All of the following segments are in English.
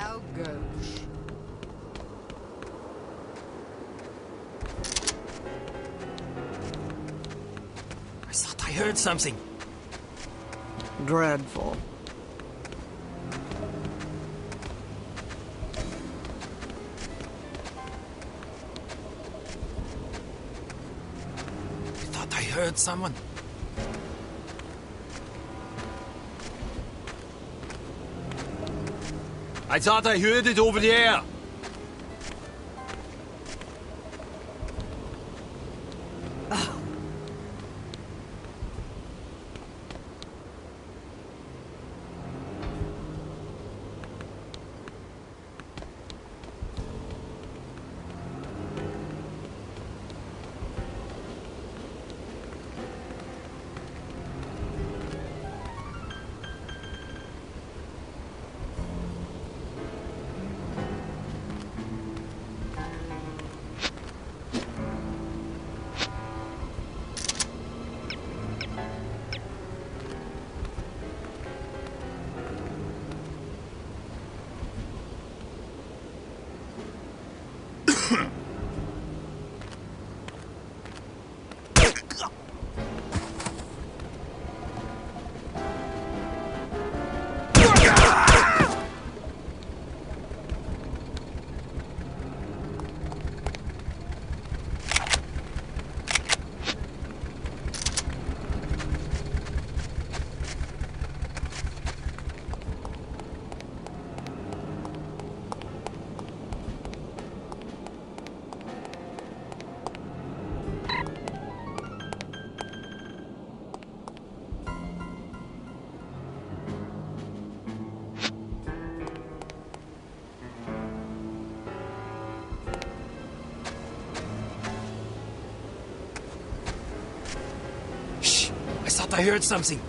how goes? I thought I heard something. Dreadful. I thought I heard someone. I thought I heard it over there. Shh! I thought I heard something.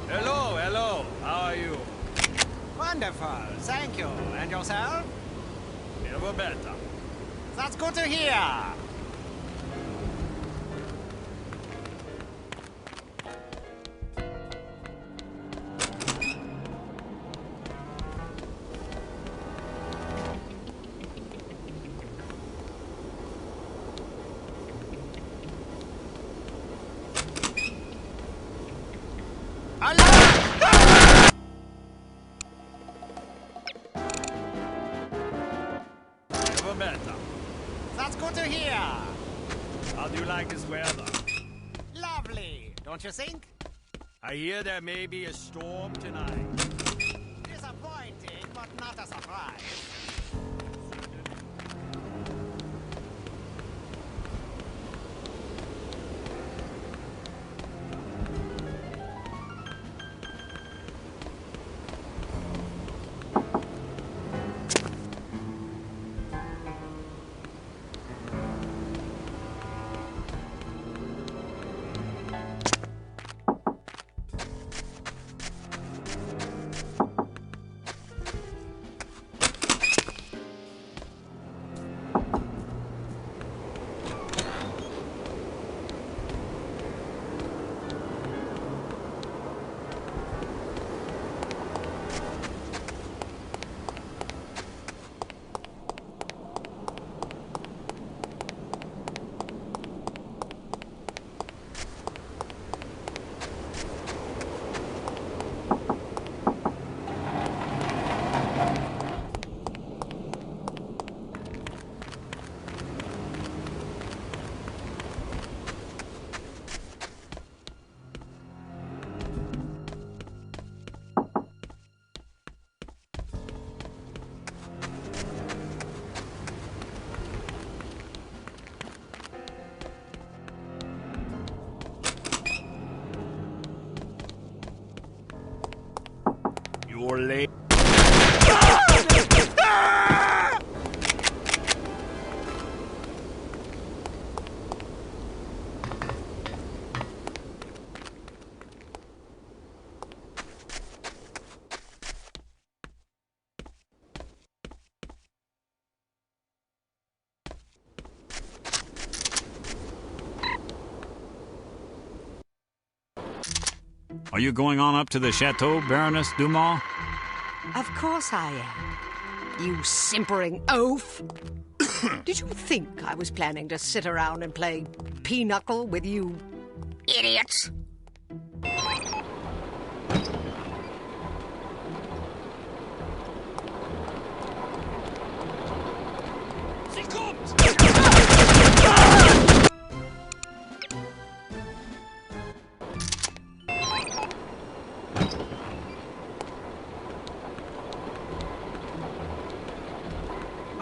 Hello. How are you? Wonderful, thank you. And yourself? Never better. That's good to hear. Never better. That's good to hear. How do you like this weather? Lovely, don't you think? I hear there may be a storm tonight. Disappointing, but not a surprise. or later. Are you going on up to the chateau, Baroness Dumas? Of course I am. You simpering oaf! Did you think I was planning to sit around and play pinochle with you idiots?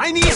I need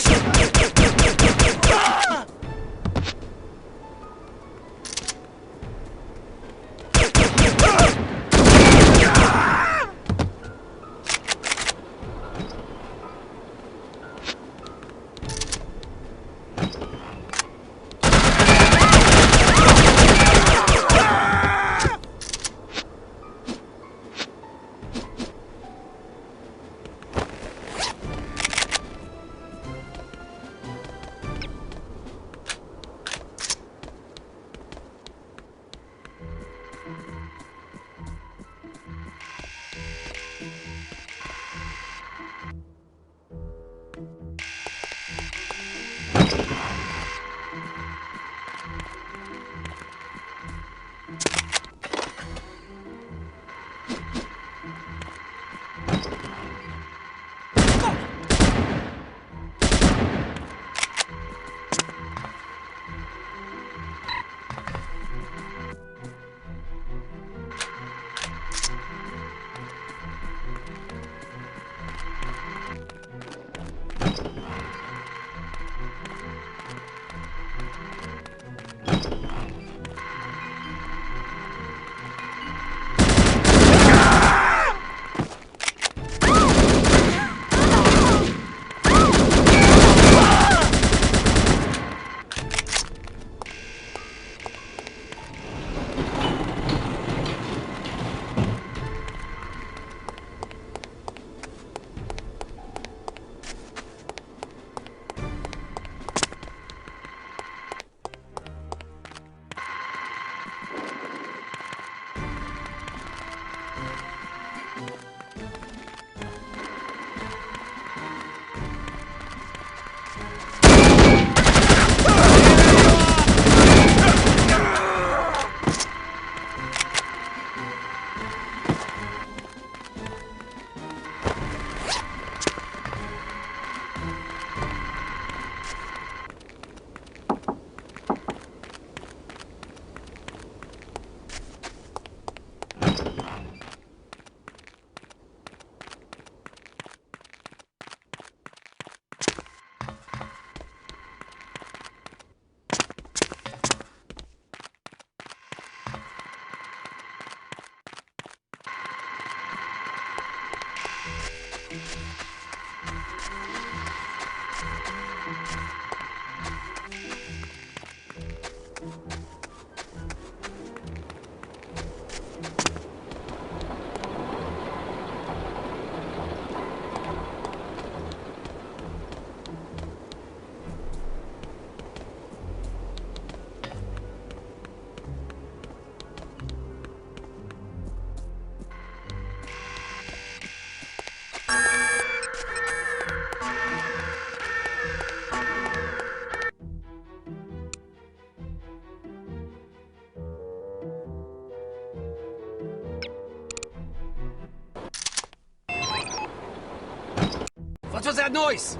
What was that noise?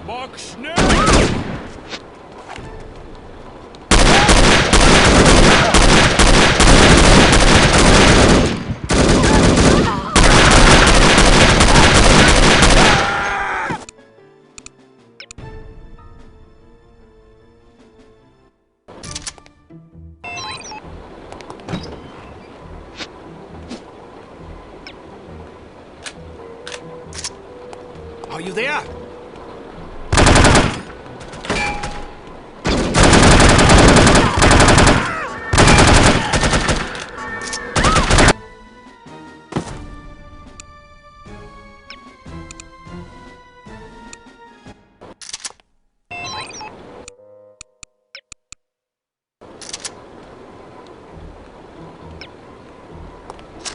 Mach schnell! there?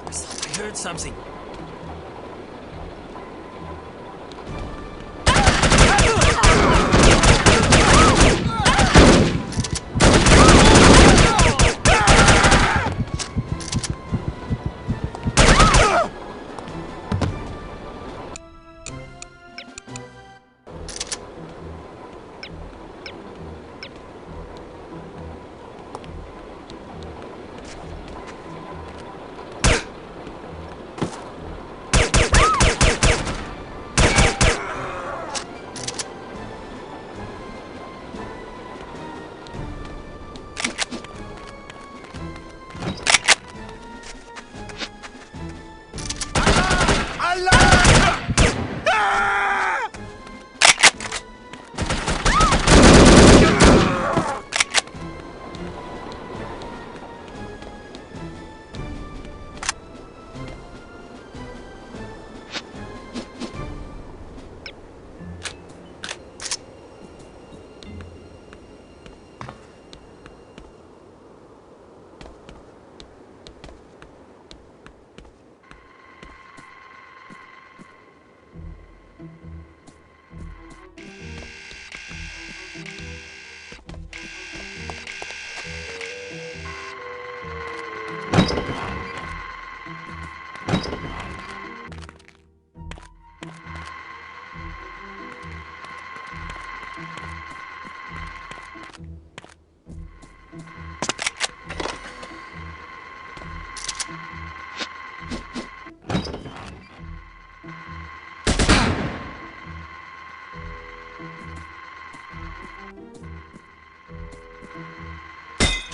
I heard something.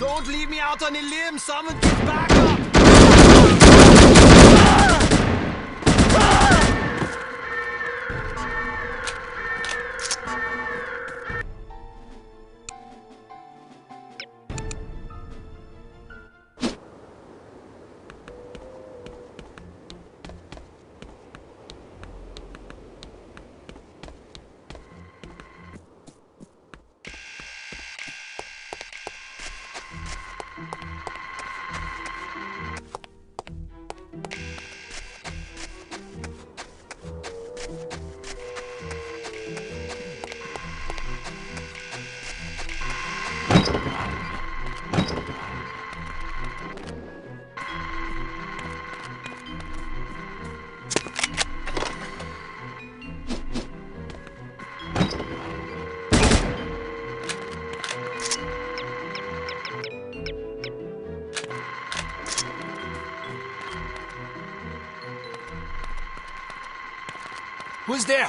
Don't leave me out on a limb! Someone get back up! Who's there?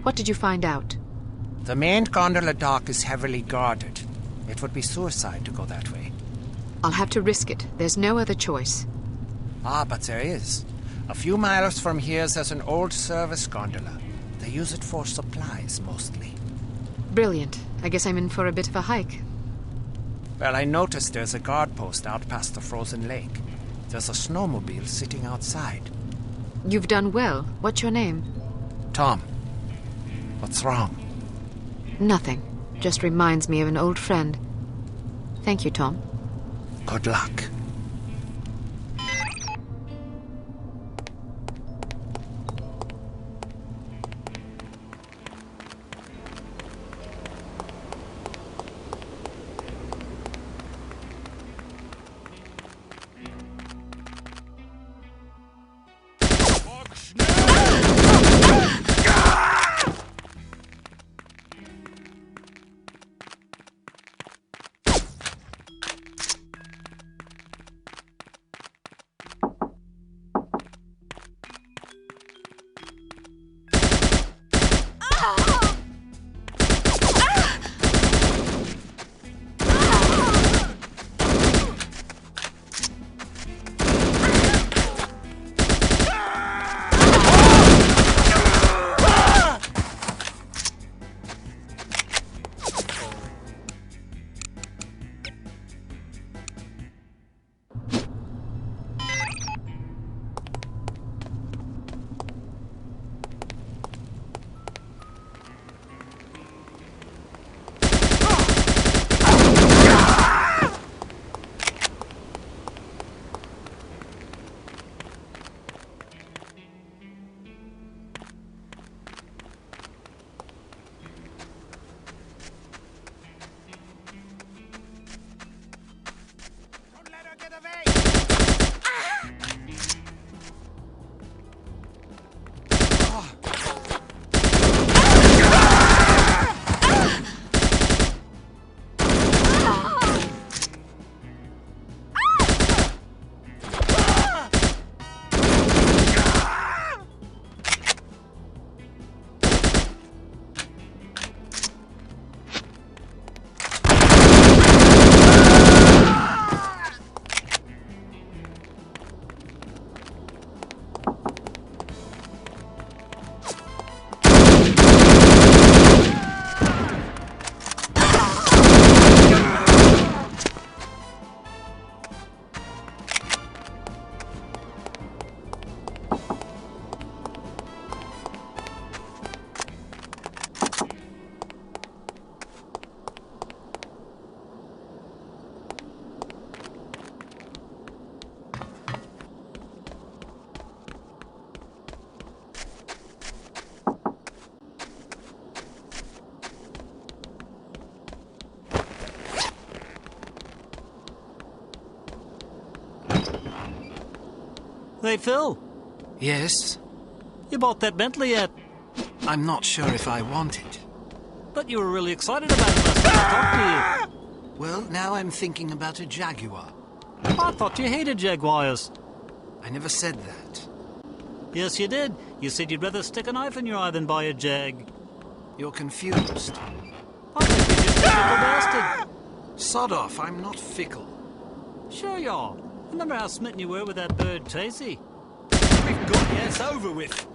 What did you find out? The main gondola dock is heavily guarded. It would be suicide to go that way. I'll have to risk it. There's no other choice. Ah, but there is. A few miles from here there's an old service gondola. They use it for supplies, mostly. Brilliant. I guess I'm in for a bit of a hike. Well, I noticed there's a guard post out past the frozen lake. There's a snowmobile sitting outside. You've done well. What's your name? Tom. What's wrong? Nothing. Just reminds me of an old friend. Thank you, Tom. Good luck. Hey, Phil, Yes? you bought that Bentley yet? I'm not sure if I want it. But you were really excited about it last time I talked to Well, now I'm thinking about a Jaguar. you. I thought you hated Jaguars. I never said that. Yes, you did. You said you'd rather stick a knife in your eye than buy a Jag. You're confused. I think you're just a fickle bastard. Sod off, I'm not fickle. Sure you are. Remember how smitten you were with that bird, Tracy? We've got this over with.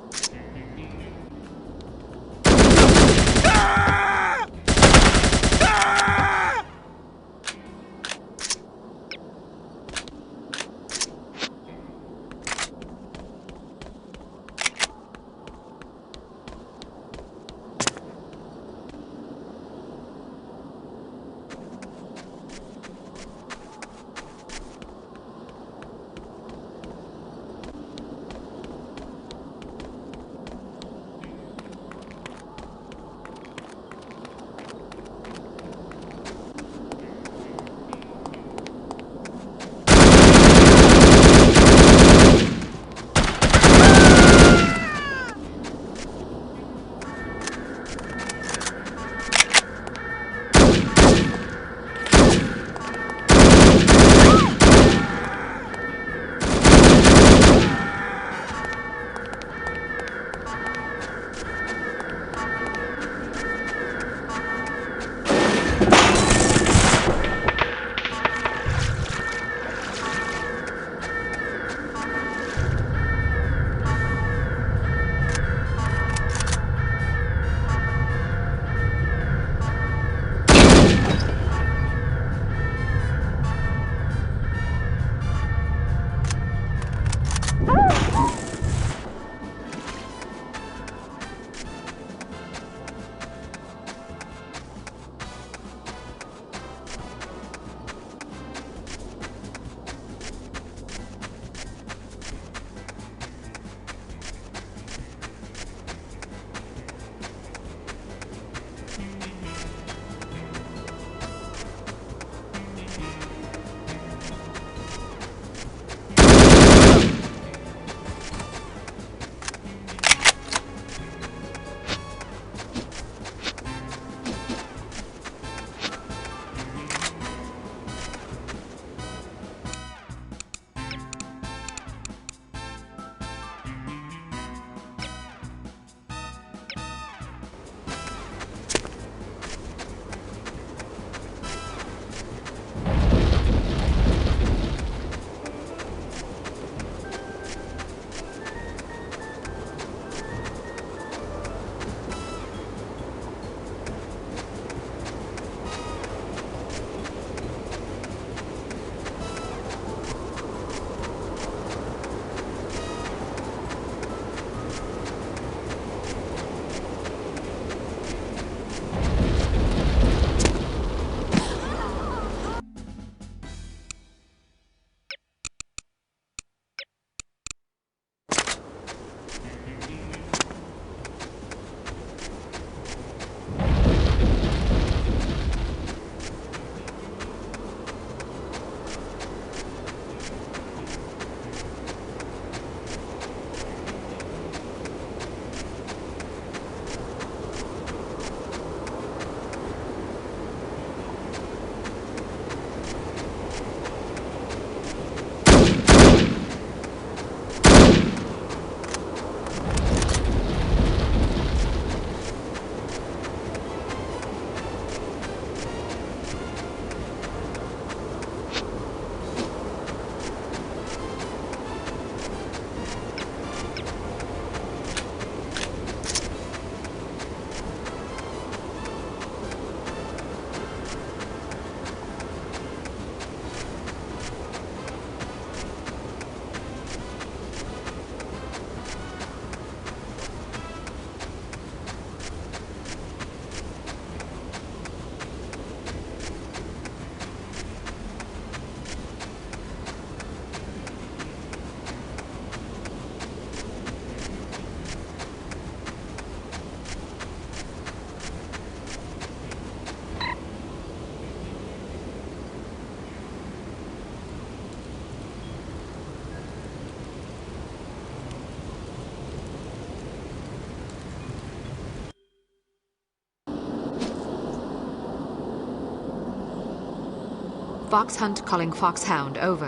Foxhunt calling Foxhound, over.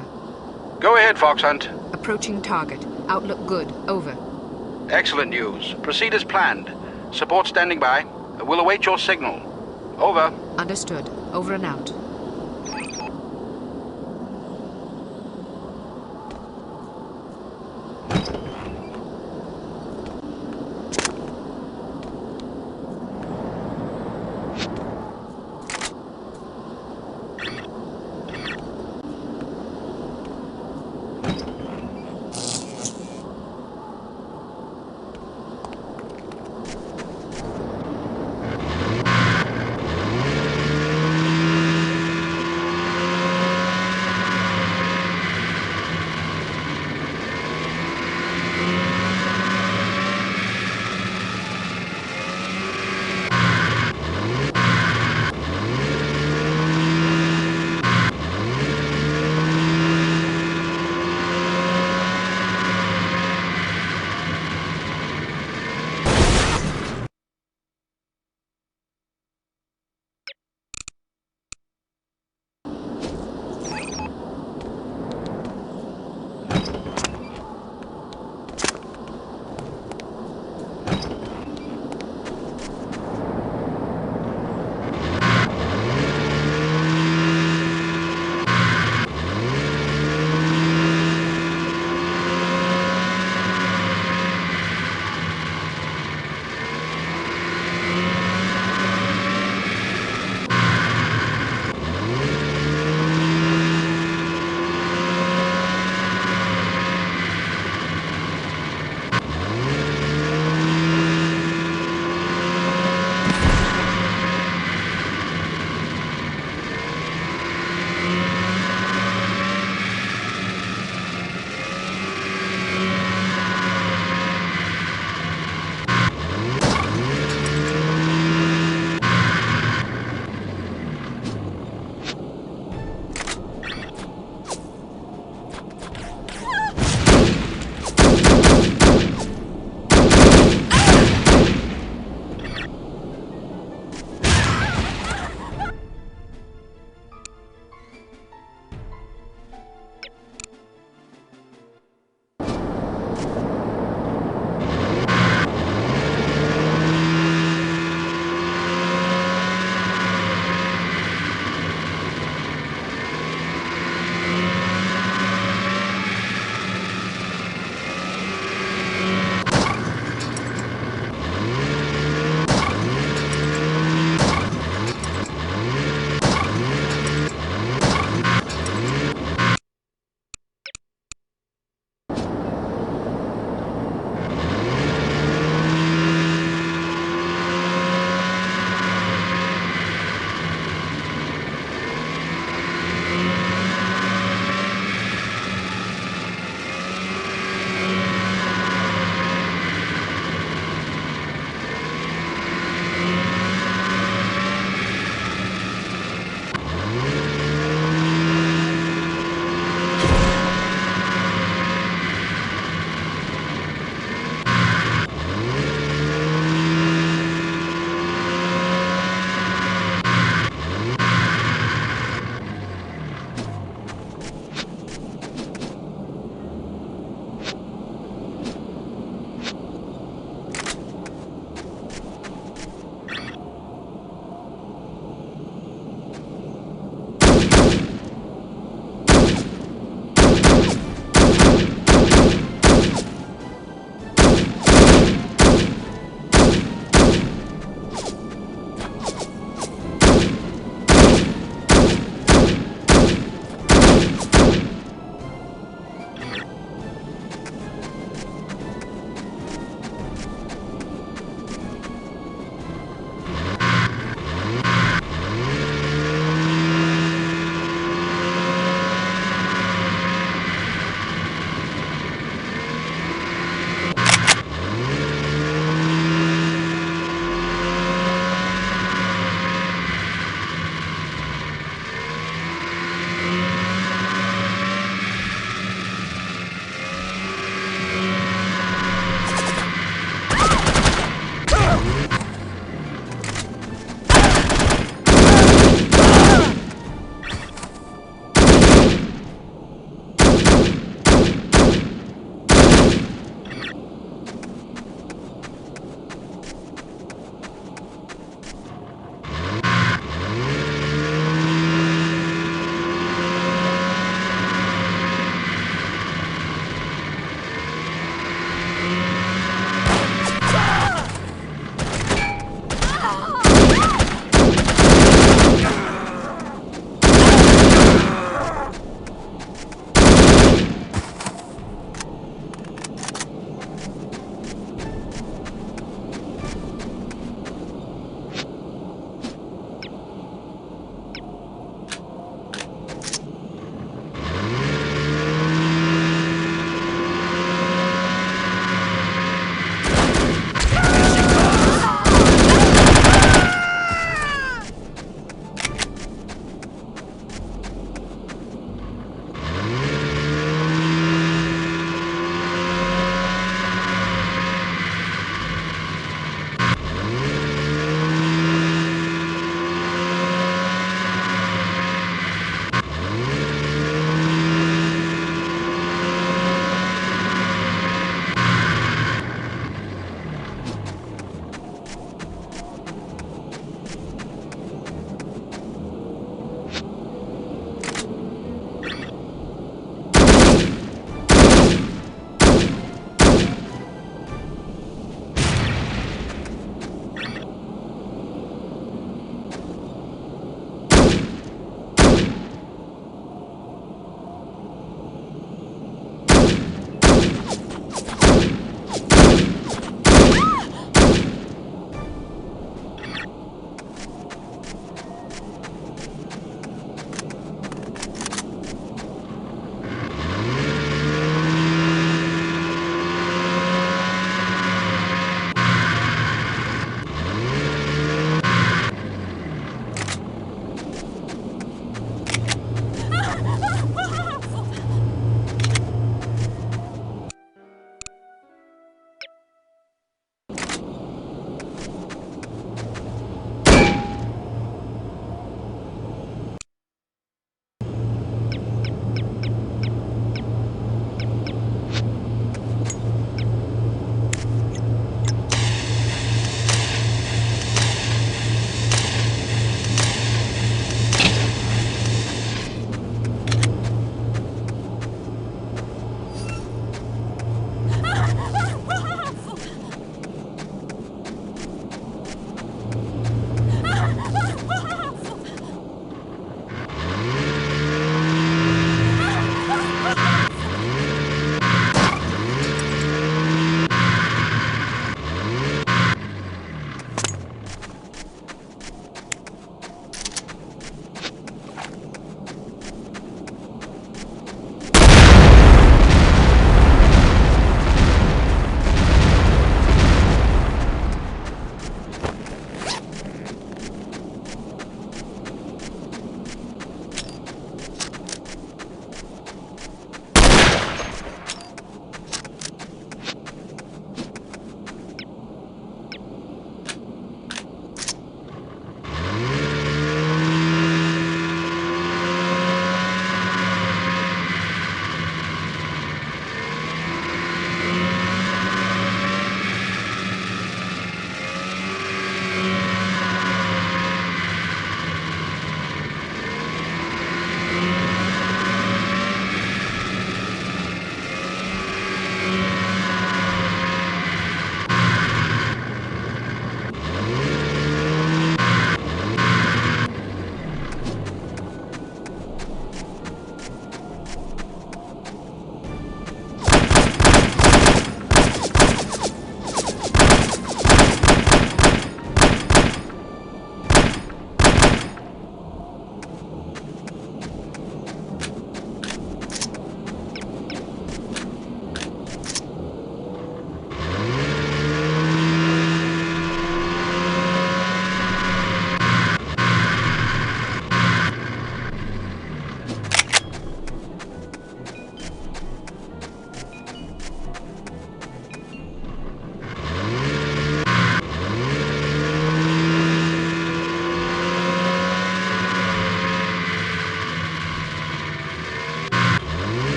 Go ahead, Foxhunt. Approaching target. Outlook good, over. Excellent news. Proceed as planned. Support standing by. We'll await your signal. Over. Understood. Over and out.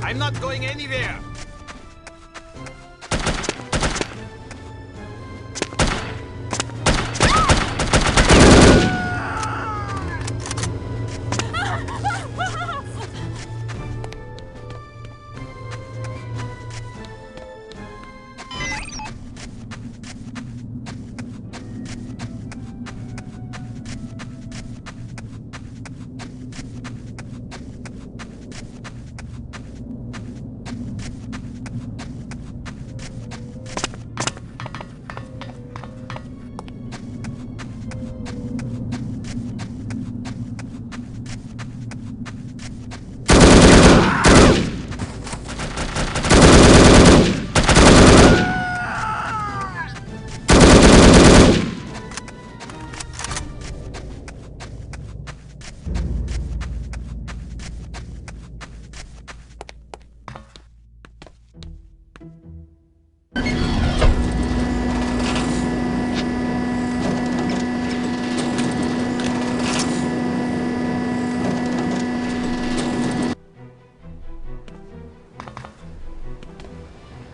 I'm not going anywhere.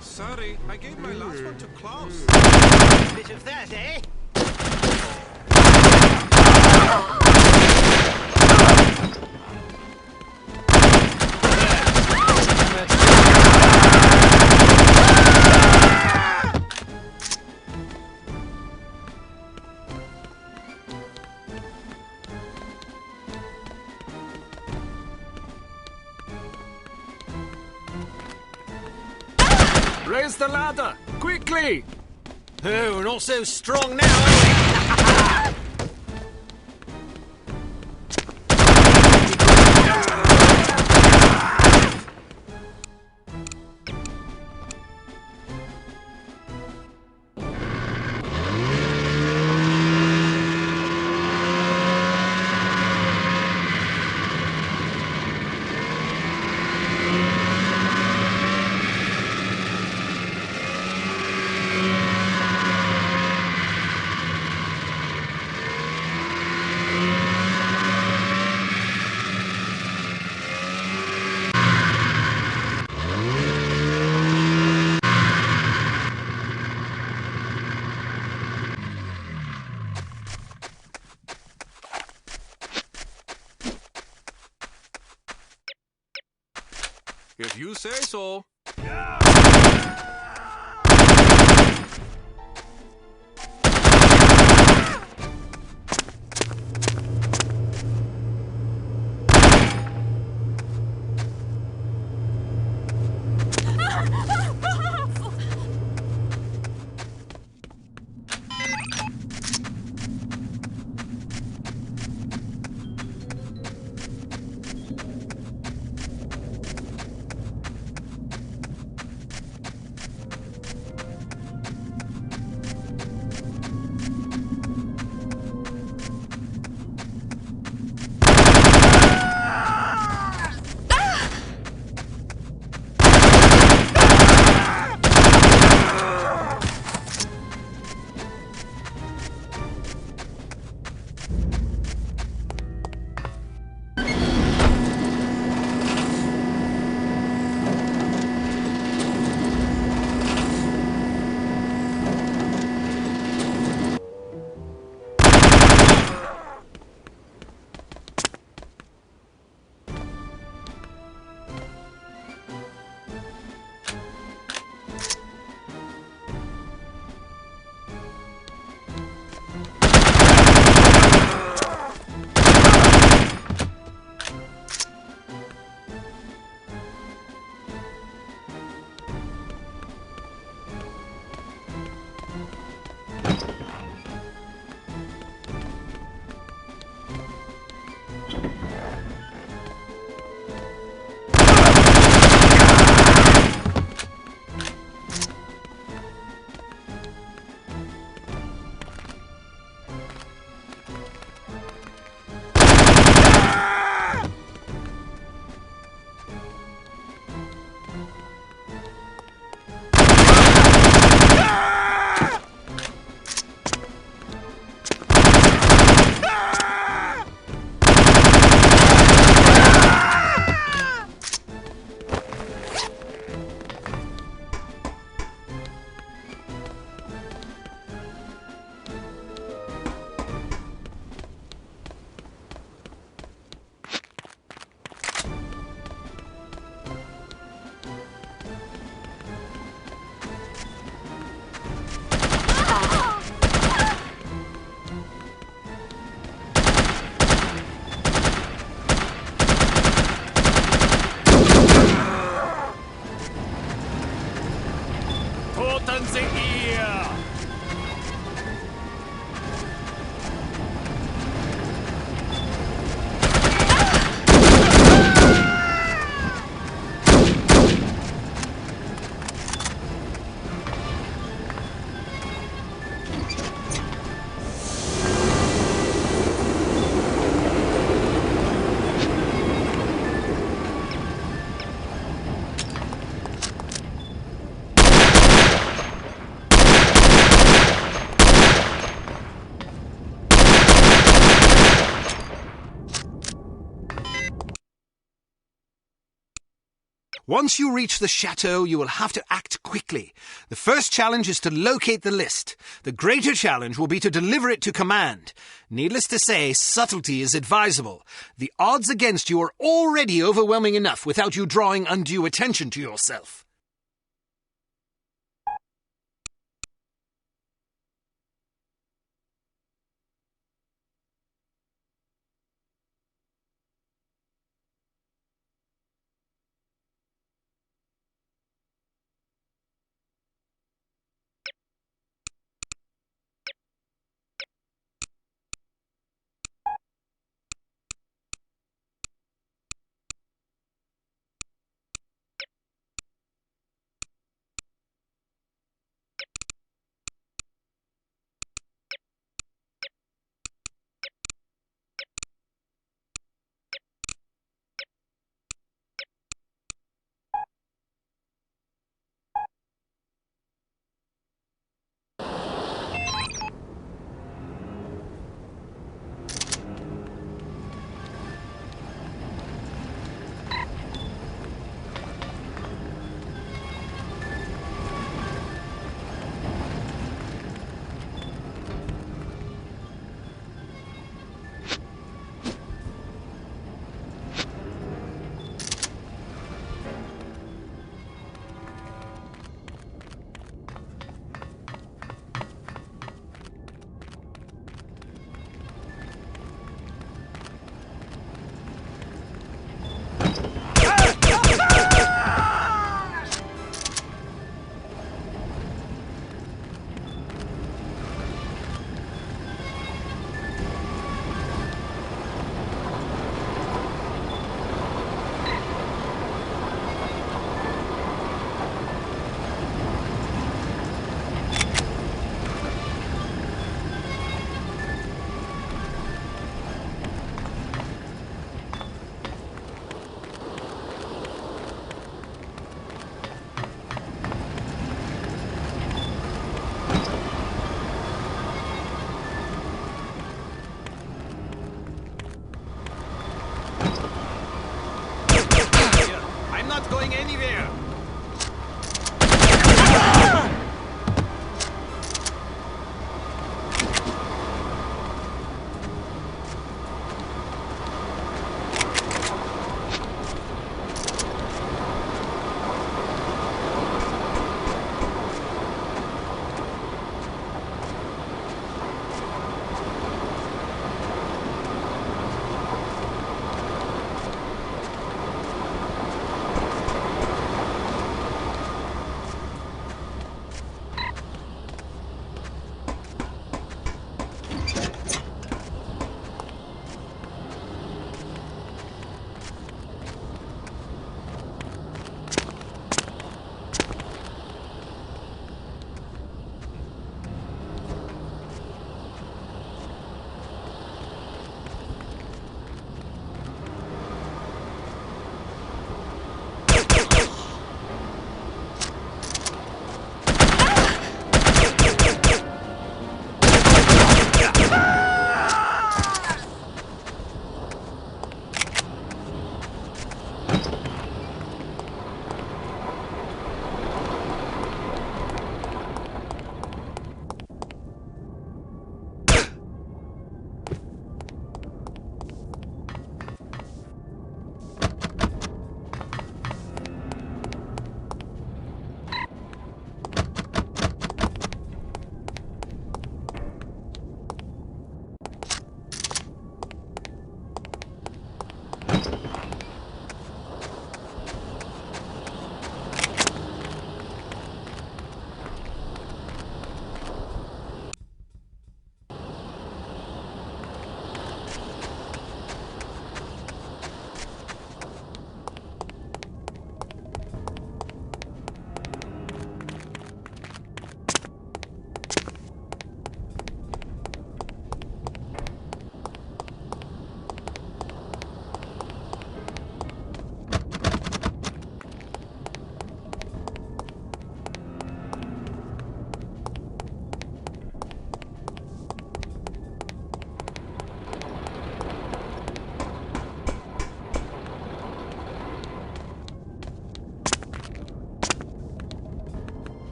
Sorry, I gave my last one to Klaus. Bit of that, eh? Raise the ladder! Quickly! Oh, we're not so strong now, are we? If you say so. Once you reach the chateau, you will have to act quickly. The first challenge is to locate the list. The greater challenge will be to deliver it to command. Needless to say, subtlety is advisable. The odds against you are already overwhelming enough without you drawing undue attention to yourself. Not going anywhere.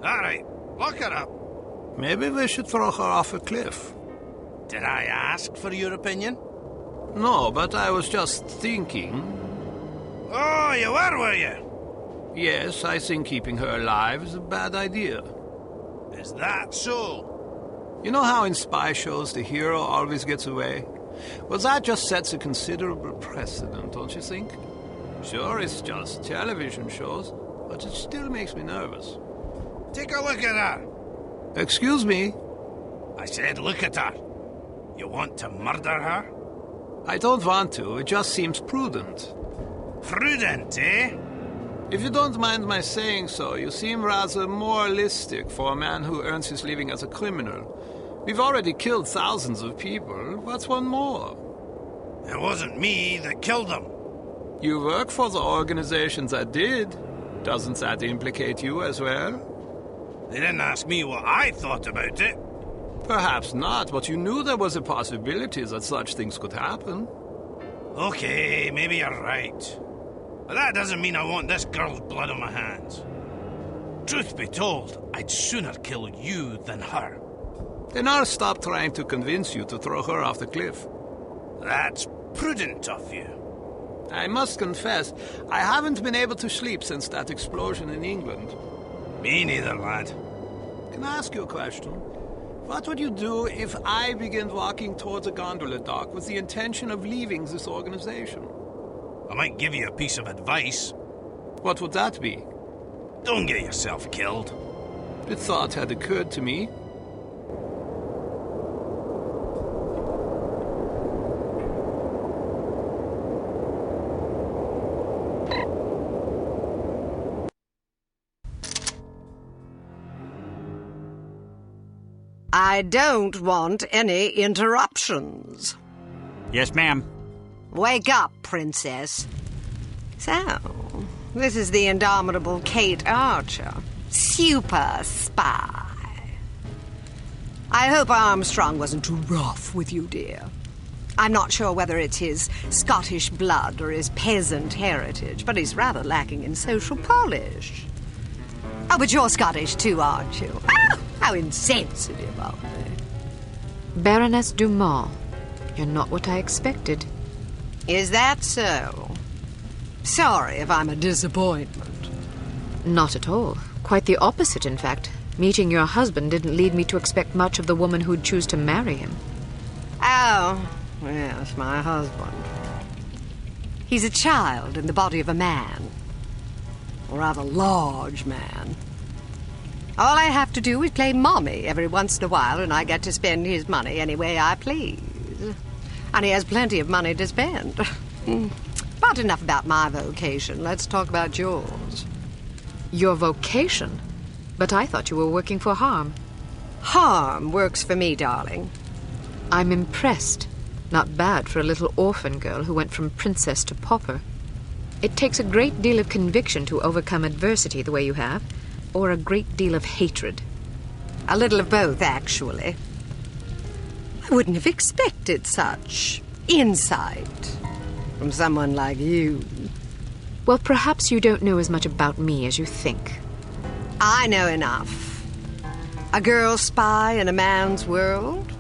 All right, lock her up. Maybe we should throw her off a cliff. Did I ask for your opinion? No, but I was just thinking. Oh, you were you? Yes, I think keeping her alive is a bad idea. Is that so? You know how in spy shows the hero always gets away? Well, that just sets a considerable precedent, don't you think? Sure, it's just television shows, but it still makes me nervous. Take a look at her. Excuse me? I said look at her. You want to murder her? I don't want to, it just seems prudent. Prudent, eh? If you don't mind my saying so, you seem rather moralistic for a man who earns his living as a criminal. We've already killed thousands of people. What's one more? It wasn't me that killed them. You work for the organization that did. Doesn't that implicate you as well? They didn't ask me what I thought about it. Perhaps not, but you knew there was a possibility that such things could happen. Okay, maybe you're right. But that doesn't mean I want this girl's blood on my hands. Truth be told, I'd sooner kill you than her. Then I'll stop trying to convince you to throw her off the cliff. That's prudent of you. I must confess, I haven't been able to sleep since that explosion in England. Me neither, lad. Can I ask you a question? What would you do if I began walking towards a gondola dock with the intention of leaving this organization? I might give you a piece of advice. What would that be? Don't get yourself killed. The thought had occurred to me. I don't want any interruptions. Yes, ma'am. Wake up, princess. So, this is the indomitable Kate Archer, super spy. I hope Armstrong wasn't too rough with you, dear. I'm not sure whether it's his Scottish blood or his peasant heritage, but he's rather lacking in social polish. Oh, but you're Scottish too, aren't you? Ah, how insensitive of me. Baroness Dumont, you're not what I expected. Is that so? Sorry if I'm a disappointment. Not at all. Quite the opposite, in fact. Meeting your husband didn't lead me to expect much of the woman who'd choose to marry him. Oh, yes, my husband. He's a child in the body of a man. A rather large man. All I have to do is play mommy every once in a while, and I get to spend his money any way I please. And he has plenty of money to spend. But enough about my vocation. Let's talk about yours. Your vocation? But I thought you were working for Harm. Harm works for me, darling. I'm impressed. Not bad for a little orphan girl who went from princess to pauper. It takes a great deal of conviction to overcome adversity the way you have, or a great deal of hatred. A little of both, actually. I wouldn't have expected such insight from someone like you. Well, perhaps you don't know as much about me as you think. I know enough. A girl spy in a man's world?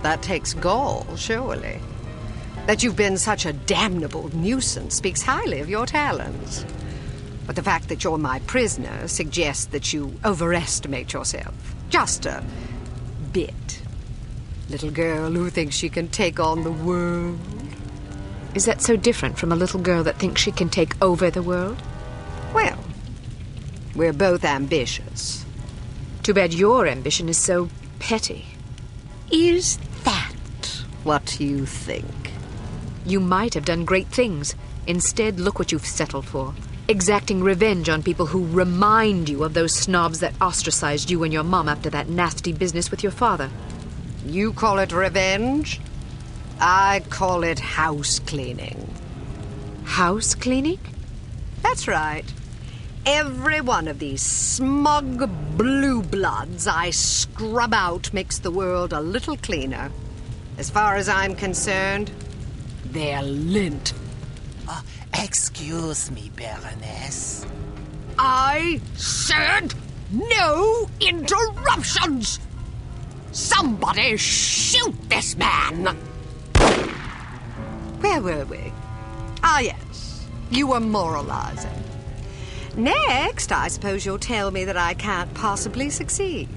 That takes gall, surely. That you've been such a damnable nuisance speaks highly of your talents. But the fact that you're my prisoner suggests that you overestimate yourself. Just a bit. Little girl who thinks she can take on the world. Is that so different from a little girl that thinks she can take over the world? Well, we're both ambitious. Too bad your ambition is so petty. Is that what you think? You might have done great things. Instead, look what you've settled for. Exacting revenge on people who remind you of those snobs that ostracized you and your mom after that nasty business with your father. You call it revenge? I call it house cleaning. House cleaning? That's right. Every one of these smug blue bloods I scrub out makes the world a little cleaner. As far as I'm concerned, they're lint. Excuse me, Baroness. I said no interruptions! Somebody shoot this man! Where were we? Ah, yes. You were moralizing. Next, I suppose you'll tell me that I can't possibly succeed.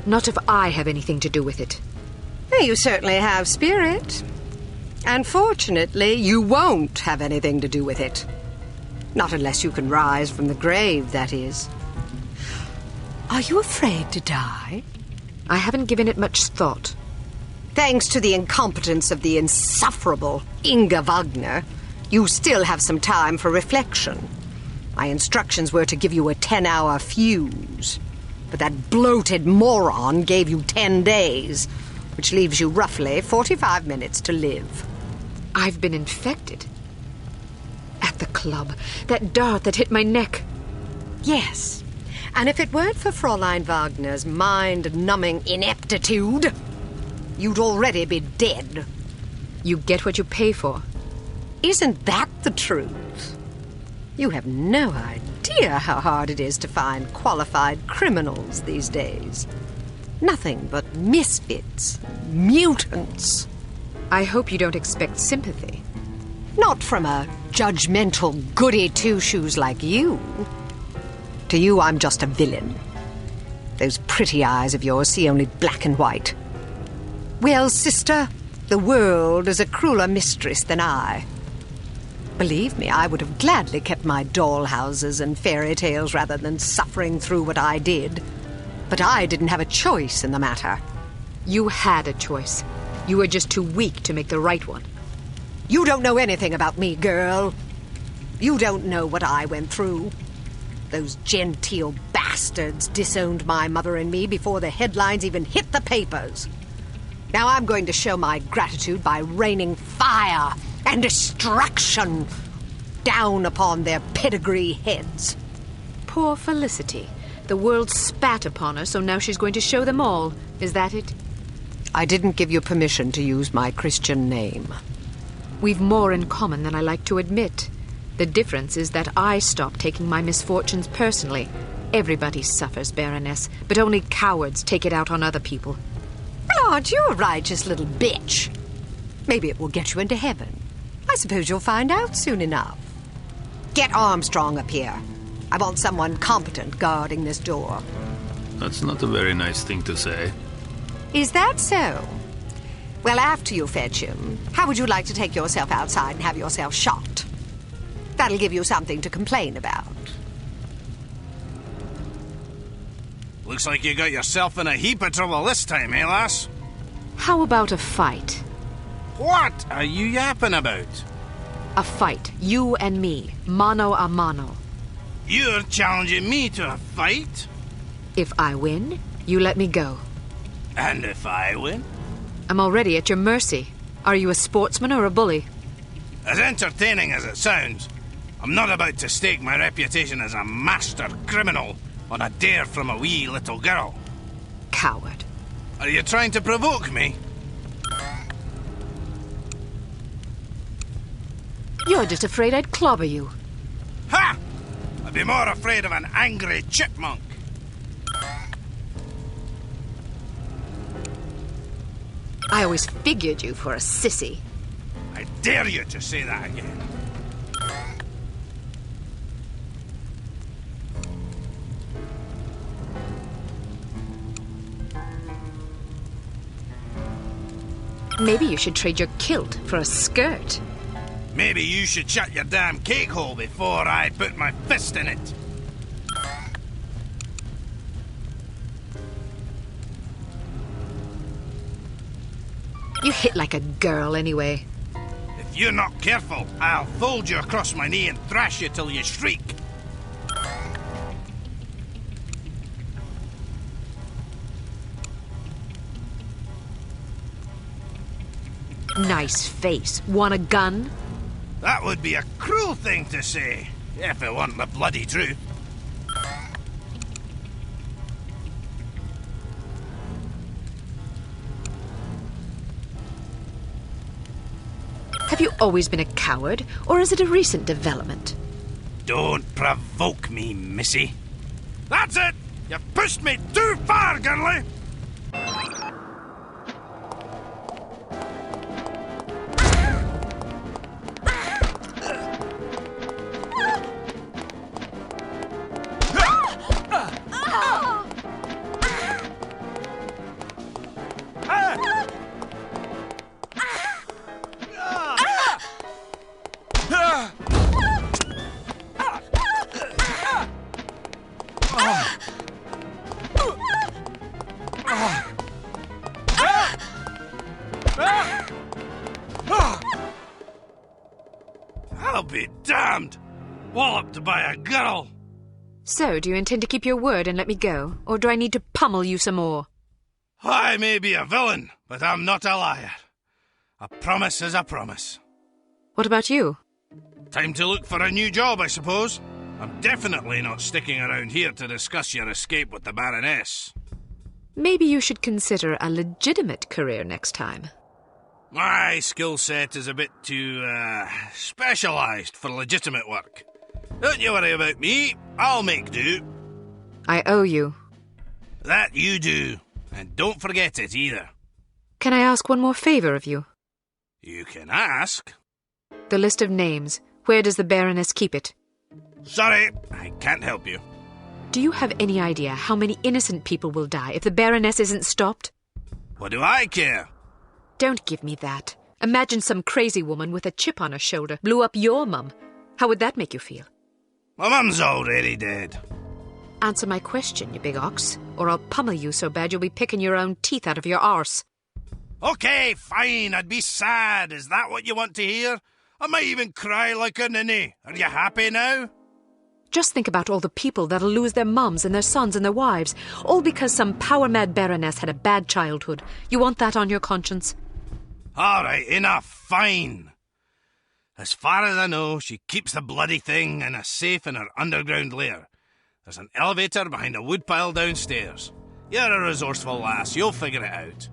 Not if I have anything to do with it. You certainly have spirit. Unfortunately, you won't have anything to do with it. Not unless you can rise from the grave, that is. Are you afraid to die? I haven't given it much thought. Thanks to the incompetence of the insufferable Inga Wagner, you still have some time for reflection. My instructions were to give you a 10-hour fuse, but that bloated moron gave you 10 days, which leaves you roughly 45 minutes to live. I've been infected. At the club, that dart that hit my neck. Yes, and if it weren't for Fräulein Wagner's mind-numbing ineptitude, you'd already be dead. You get what you pay for. Isn't that the truth? You have no idea how hard it is to find qualified criminals these days. Nothing but misfits, mutants. I hope you don't expect sympathy. Not from a judgmental goody-two-shoes like you. To you, I'm just a villain. Those pretty eyes of yours see only black and white. Well, sister, the world is a crueler mistress than I. Believe me, I would have gladly kept my dollhouses and fairy tales rather than suffering through what I did. But I didn't have a choice in the matter. You had a choice. You were just too weak to make the right one. You don't know anything about me, girl. You don't know what I went through. Those genteel bastards disowned my mother and me before the headlines even hit the papers. Now I'm going to show my gratitude by raining fire and destruction down upon their pedigree heads. Poor Felicity. The world spat upon her, so now she's going to show them all. Is that it? I didn't give you permission to use my Christian name. We've more in common than I like to admit. The difference is that I stopped taking my misfortunes personally. Everybody suffers, Baroness, but only cowards take it out on other people. Well, aren't you a righteous little bitch? Maybe it will get you into heaven. I suppose you'll find out soon enough. Get Armstrong up here. I want someone competent guarding this door. That's not a very nice thing to say. Is that so? Well, after you fetch him, how would you like to take yourself outside and have yourself shot? That'll give you something to complain about. Looks like you got yourself in a heap of trouble this time, eh, lass? How about a fight? What are you yapping about? A fight. You and me. Mano a mano. You're challenging me to a fight? If I win, you let me go. And if I win? I'm already at your mercy. Are you a sportsman or a bully? As entertaining as it sounds, I'm not about to stake my reputation as a master criminal on a dare from a wee little girl. Coward. Are you trying to provoke me? You're just afraid I'd clobber you. Ha! I'd be more afraid of an angry chipmunk. I always figured you for a sissy. I dare you to say that again. Maybe you should trade your kilt for a skirt. Maybe you should shut your damn cake hole before I put my fist in it. You hit like a girl anyway. If you're not careful, I'll fold you across my knee and thrash you till you shriek. Nice face. Want a gun? That would be a cruel thing to say, if it weren't the bloody truth. Have you always been a coward, or is it a recent development? Don't provoke me, missy. That's it! You've pushed me too far, girlie! I'll be damned! Walloped by a girl! So, do you intend to keep your word and let me go, or do I need to pummel you some more? I may be a villain, but I'm not a liar. A promise is a promise. What about you? Time to look for a new job, I suppose. I'm definitely not sticking around here to discuss your escape with the Baroness. Maybe you should consider a legitimate career next time. My skill set is a bit too, specialised for legitimate work. Don't you worry about me. I'll make do. I owe you. That you do. And don't forget it either. Can I ask one more favour of you? You can ask. The list of names. Where does the Baroness keep it? Sorry, I can't help you. Do you have any idea how many innocent people will die if the Baroness isn't stopped? What do I care? Don't give me that. Imagine some crazy woman with a chip on her shoulder blew up your mum. How would that make you feel? My mum's already dead. Answer my question, you big ox, or I'll pummel you so bad you'll be picking your own teeth out of your arse. Okay, fine, I'd be sad. Is that what you want to hear? I might even cry like a ninny. Are you happy now? Just think about all the people that'll lose their mums and their sons and their wives, all because some power-mad Baroness had a bad childhood. You want that on your conscience? All right, enough, fine. As far as I know, she keeps the bloody thing in a safe in her underground lair. There's an elevator behind a woodpile downstairs. You're a resourceful lass, you'll figure it out.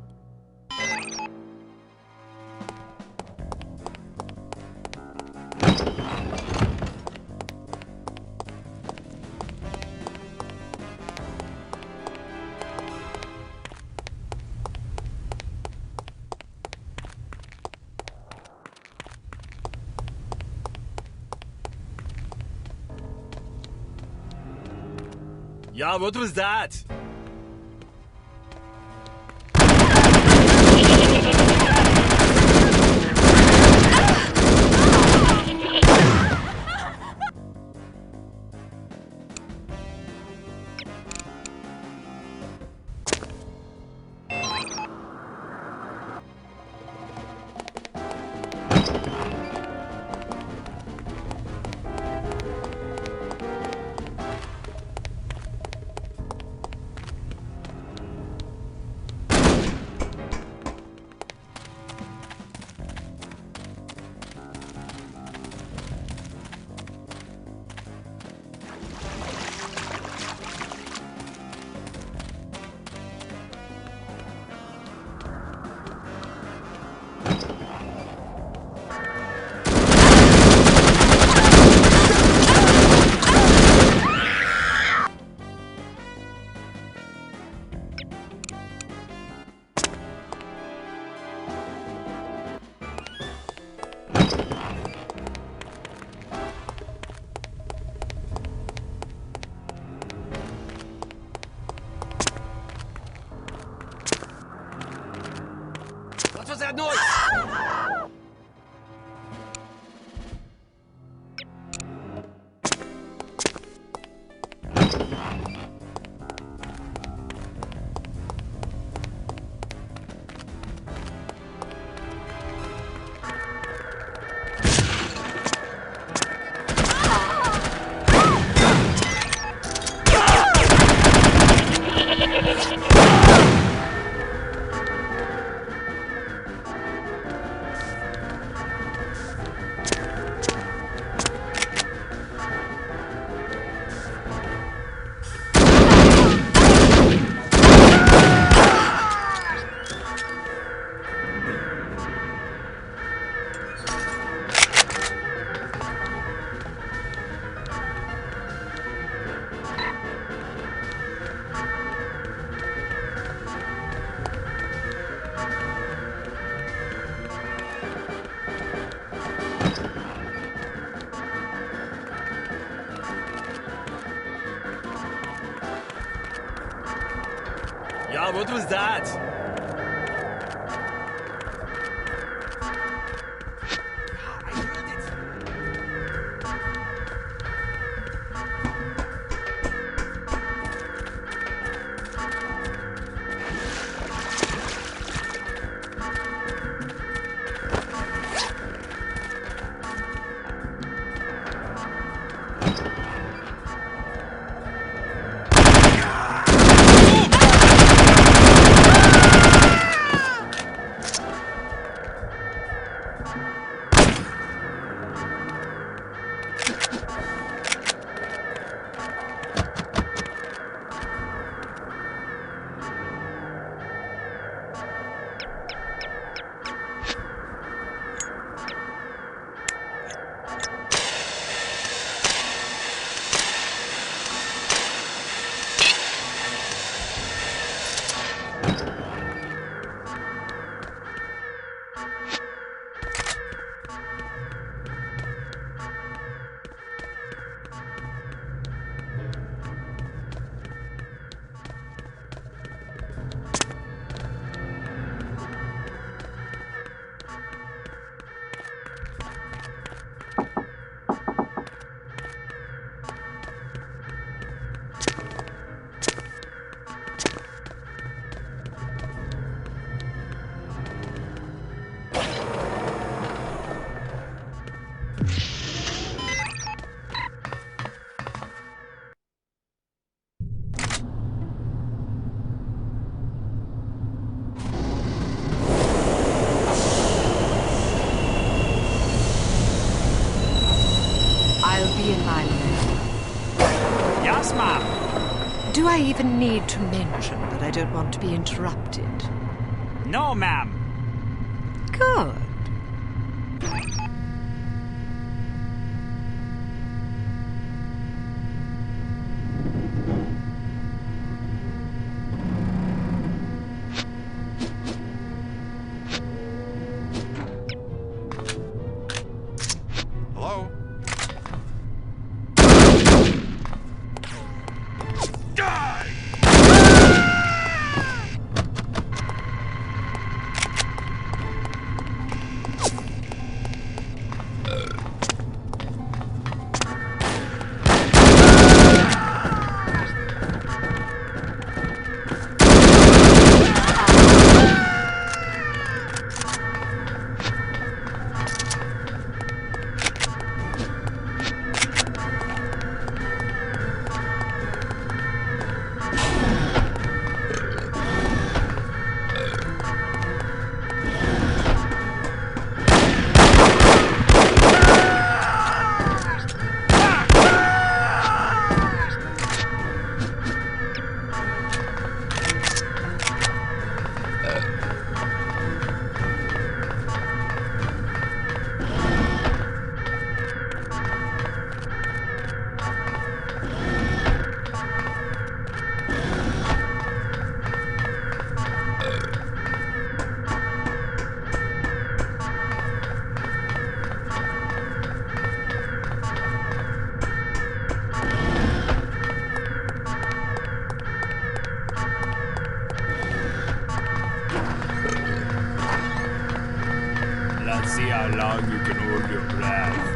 Yeah, what was that? What was that noise? Yeah, what was that? Yes, ma'am. Do I even need to mention that I don't want to be interrupted? No, ma'am. Good. Hello? Let's see how long you can hold your breath.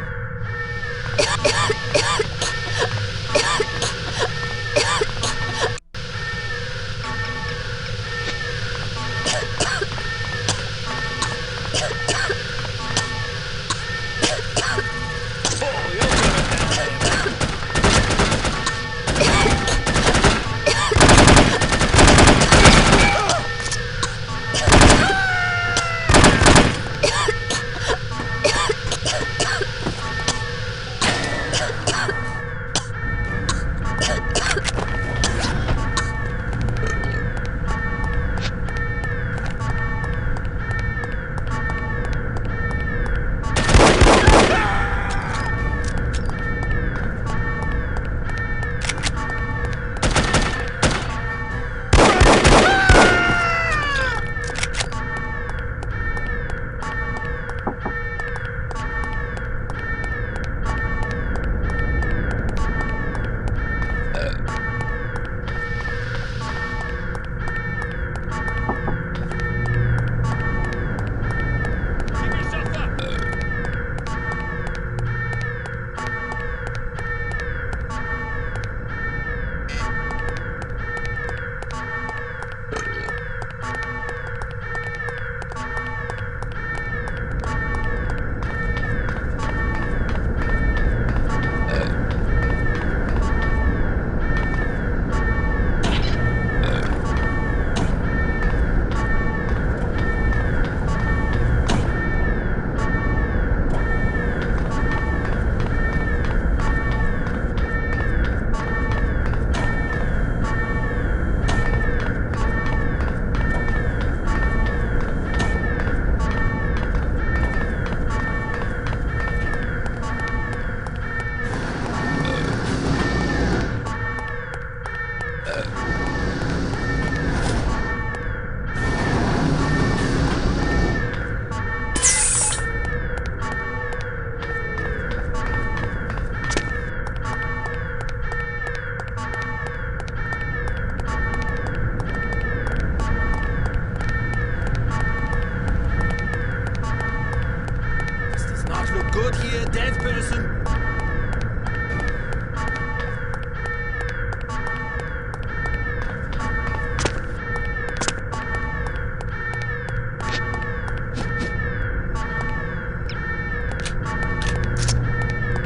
This does not look good here, dead person.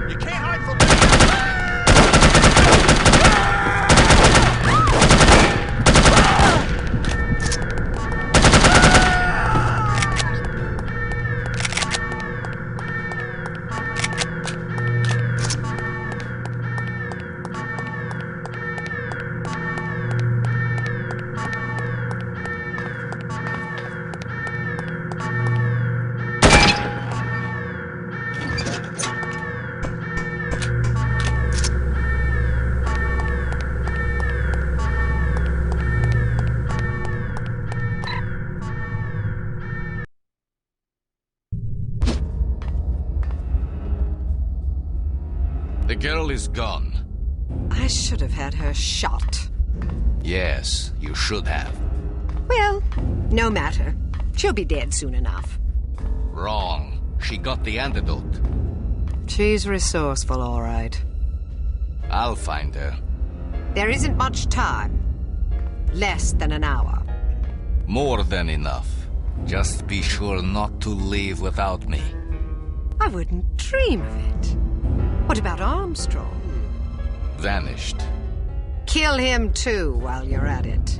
You can't hide from me. The girl is gone. I should have had her shot. Yes, you should have. Well, no matter. She'll be dead soon enough. Wrong. She got the antidote. She's resourceful, all right. I'll find her. There isn't much time. Less than an hour. More than enough. Just be sure not to leave without me. I wouldn't dream of it. What about Armstrong? Vanished. Kill him too while you're at it.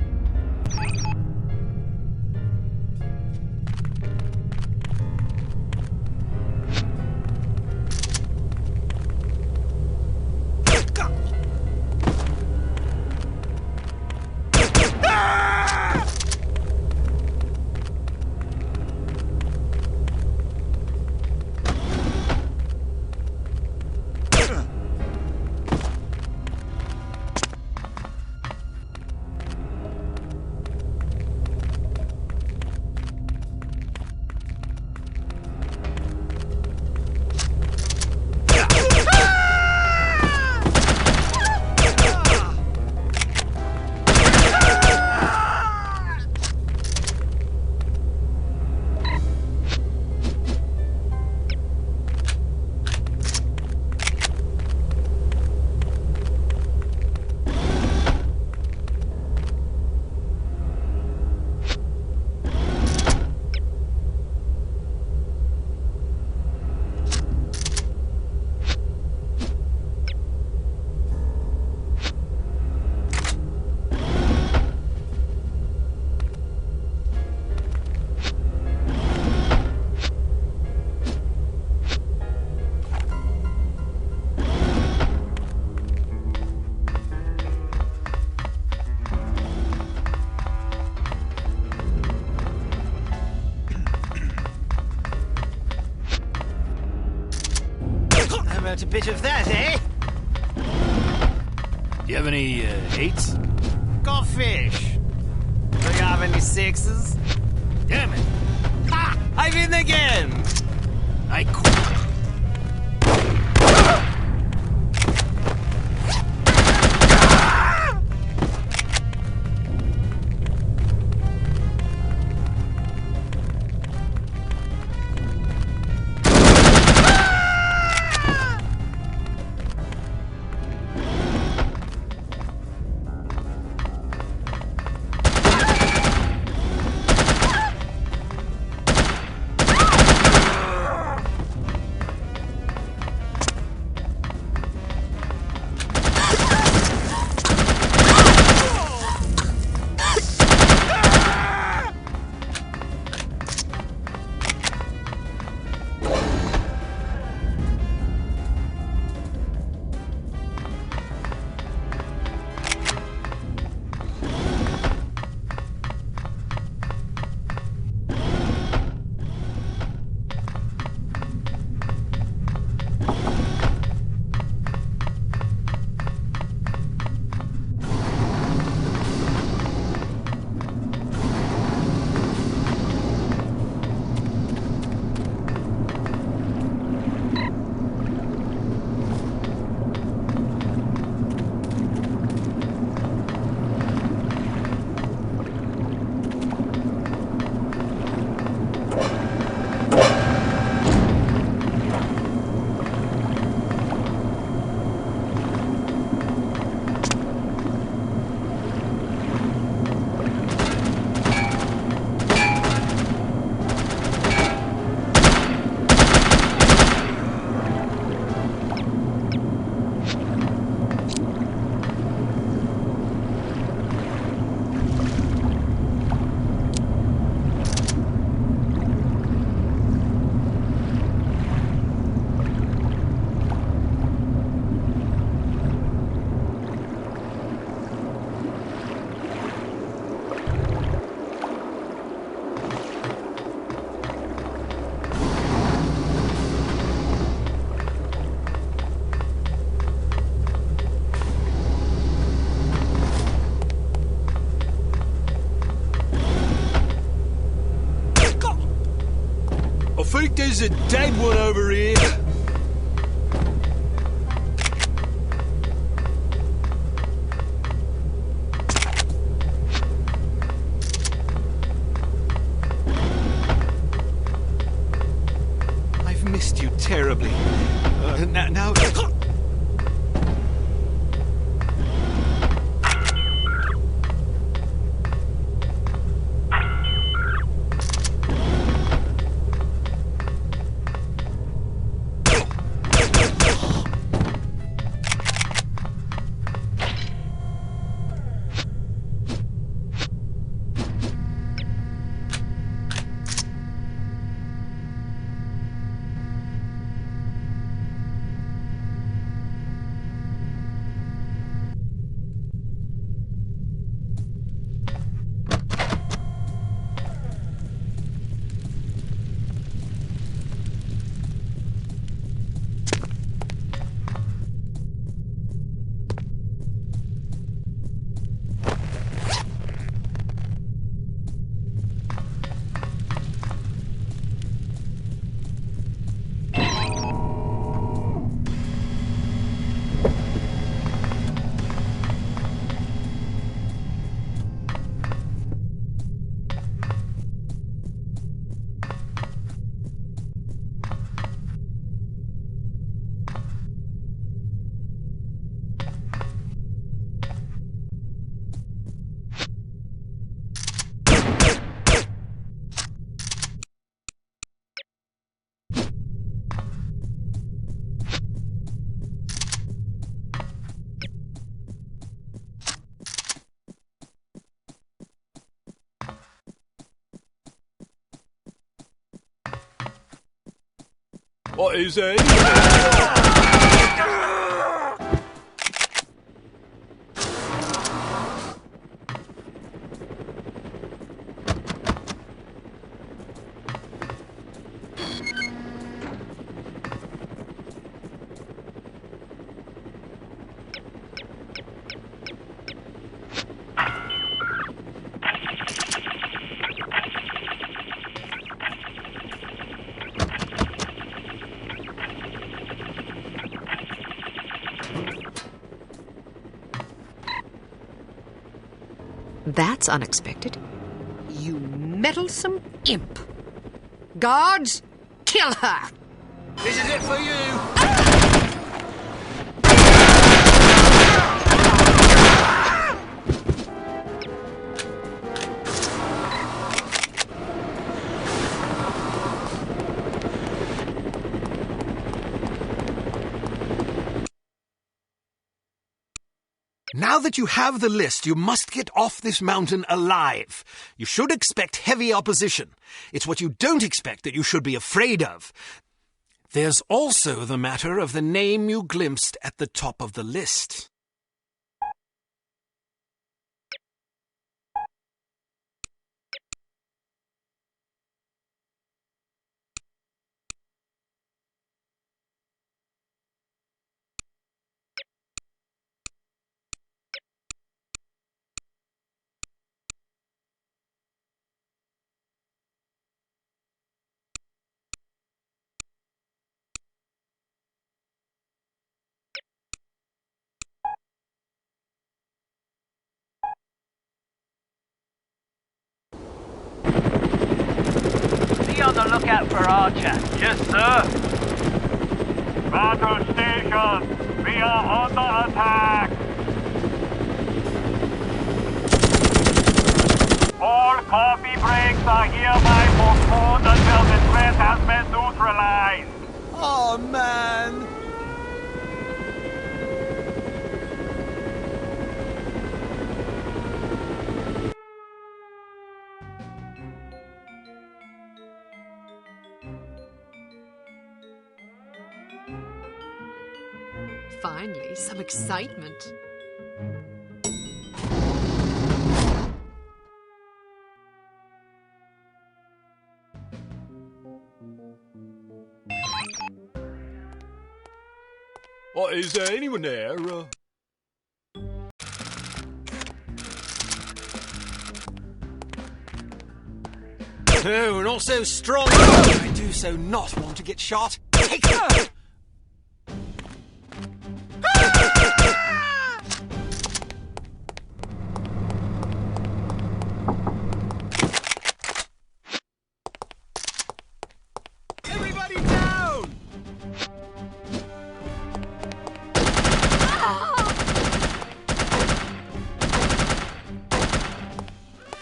A bit of that, eh? Do you have any, 8s? Got fish. Do you have any 6s? Damn it! Ha! I win again! I quit. think there's a dead one over here. I've missed you terribly. Now... What is it? That's unexpected. You meddlesome imp. Guards, kill her! This is it for you! Now that you have the list, you must get off this mountain alive. You should expect heavy opposition. It's what you don't expect that you should be afraid of. There's also the matter of the name you glimpsed at the top of the list. Be on the lookout for Archer. Yes, sir. Battle station, we are under attack. All coffee breaks are hereby postponed until the threat has been neutralized. Oh, man! Finally, some excitement. What, is there anyone there? Oh, we're not so strong. I do so not want to get shot. Take her! Everybody down!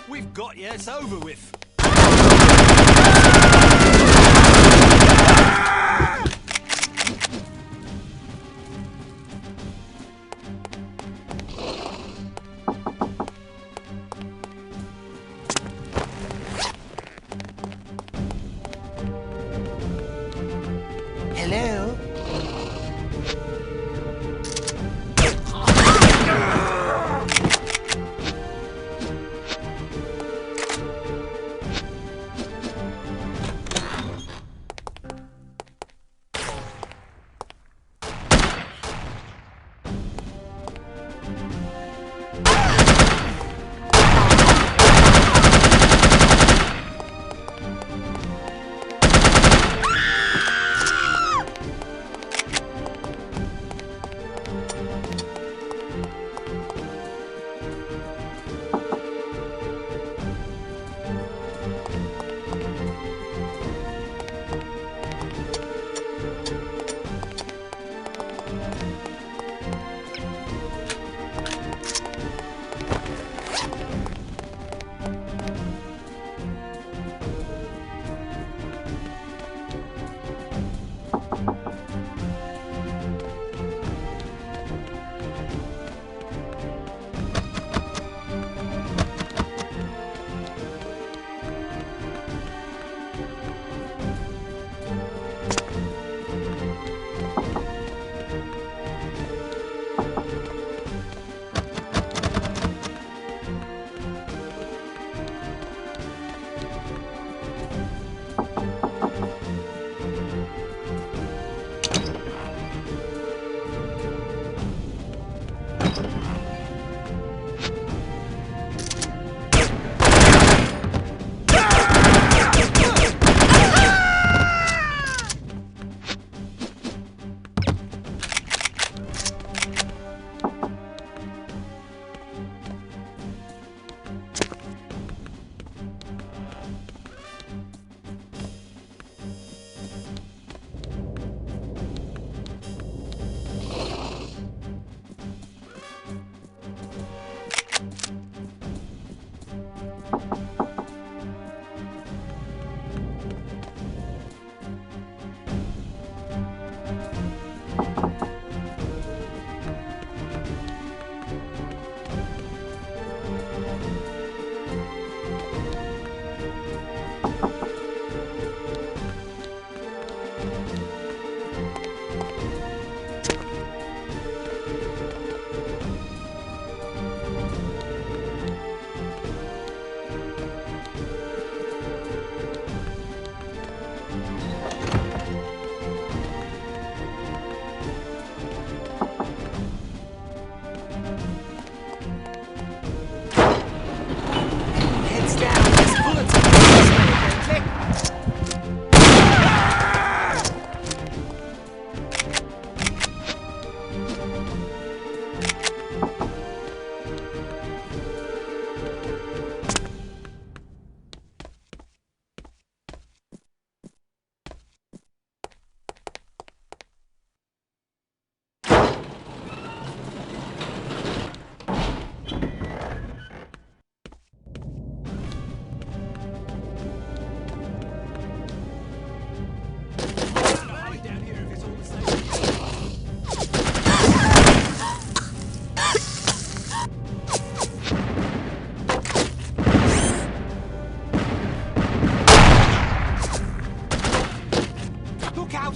We've got you, it's over with. Hello?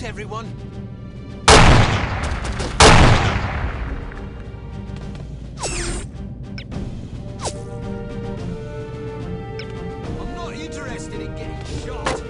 everyone. I'm not interested in getting shot.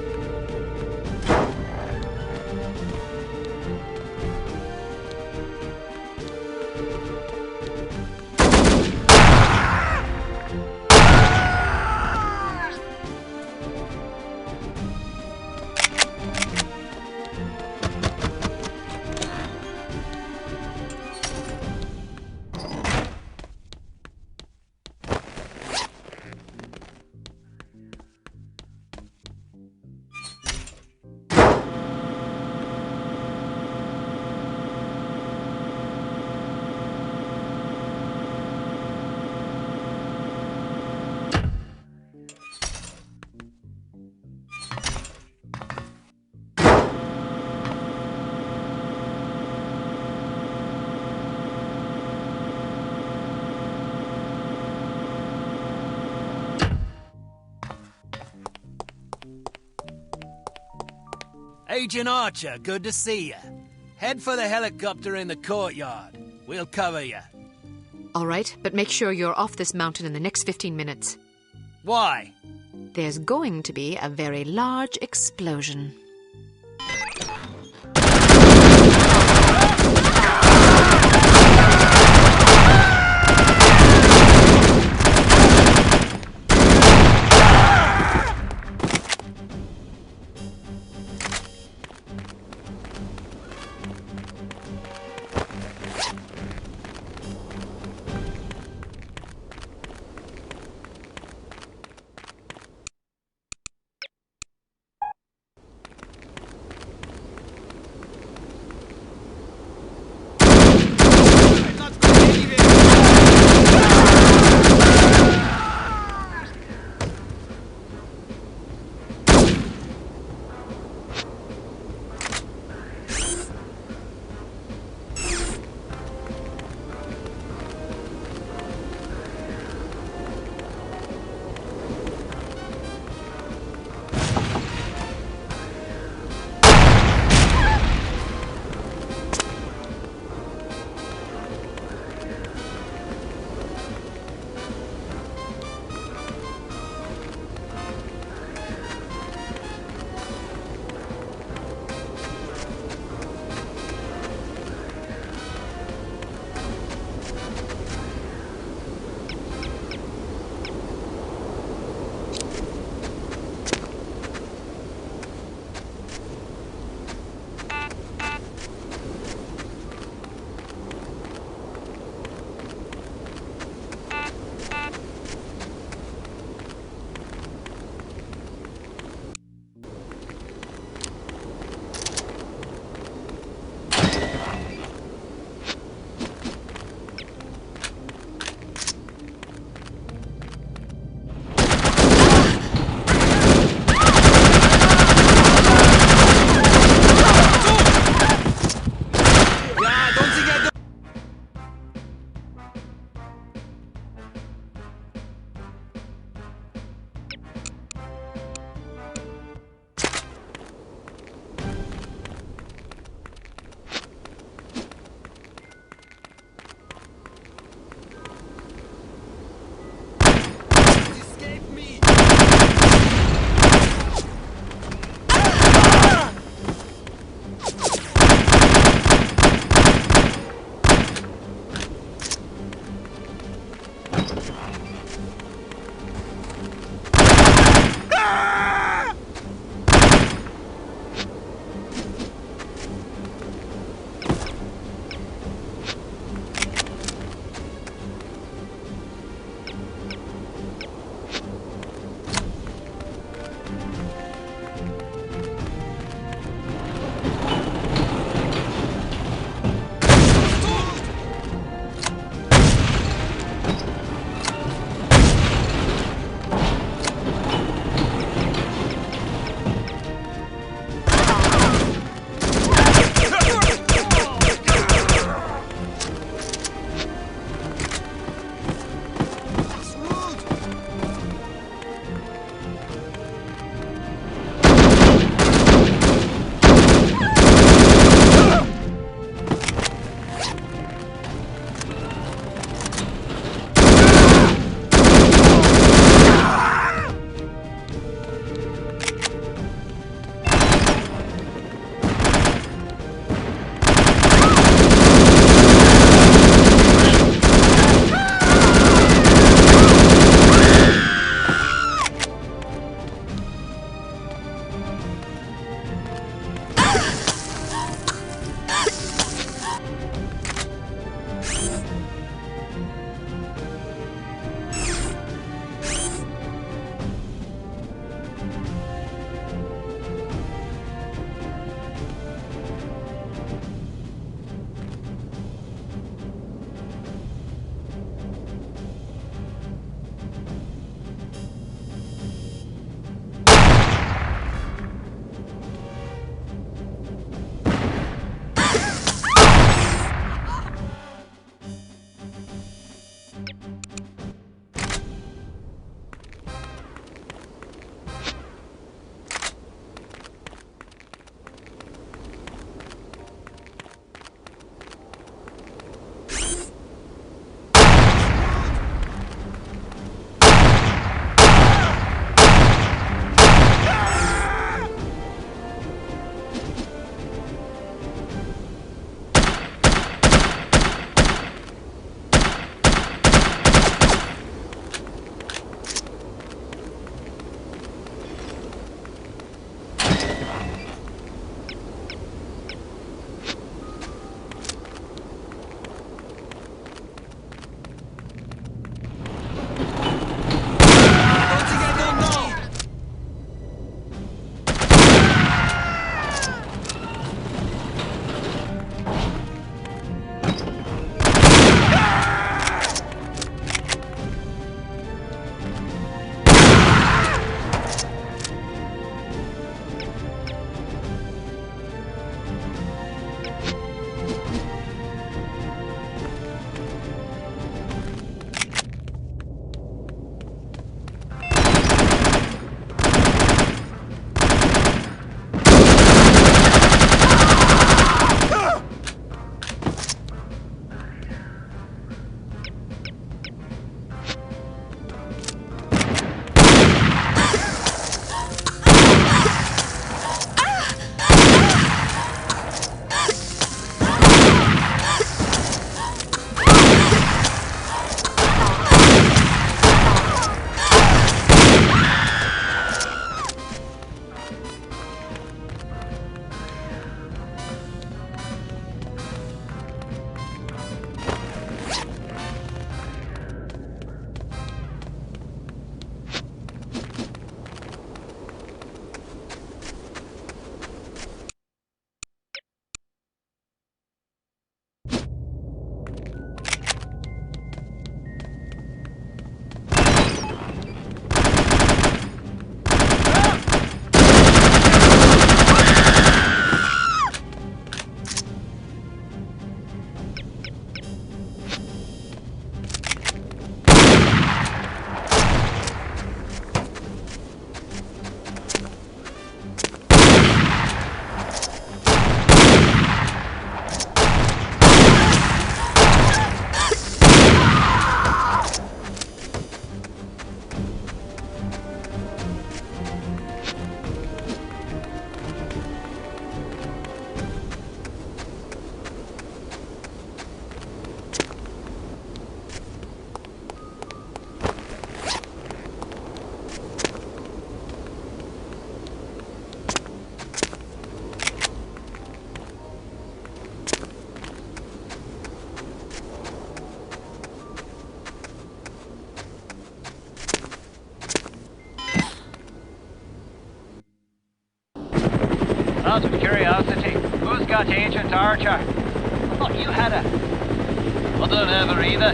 Agent Archer, good to see you. Head for the helicopter in the courtyard. We'll cover you. All right, but make sure you're off this mountain in the next 15 minutes. Why? There's going to be a very large explosion. Out of curiosity, who's got Agent Archer? I thought you had her. I don't have her either.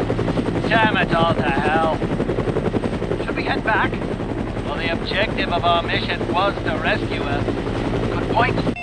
Damn it all to hell. Should we head back? Well, the objective of our mission was to rescue her. Good point.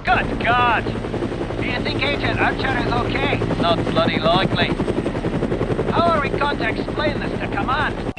Good God! Do you think Agent Archer is okay? Not bloody likely. How are we going to explain this to command?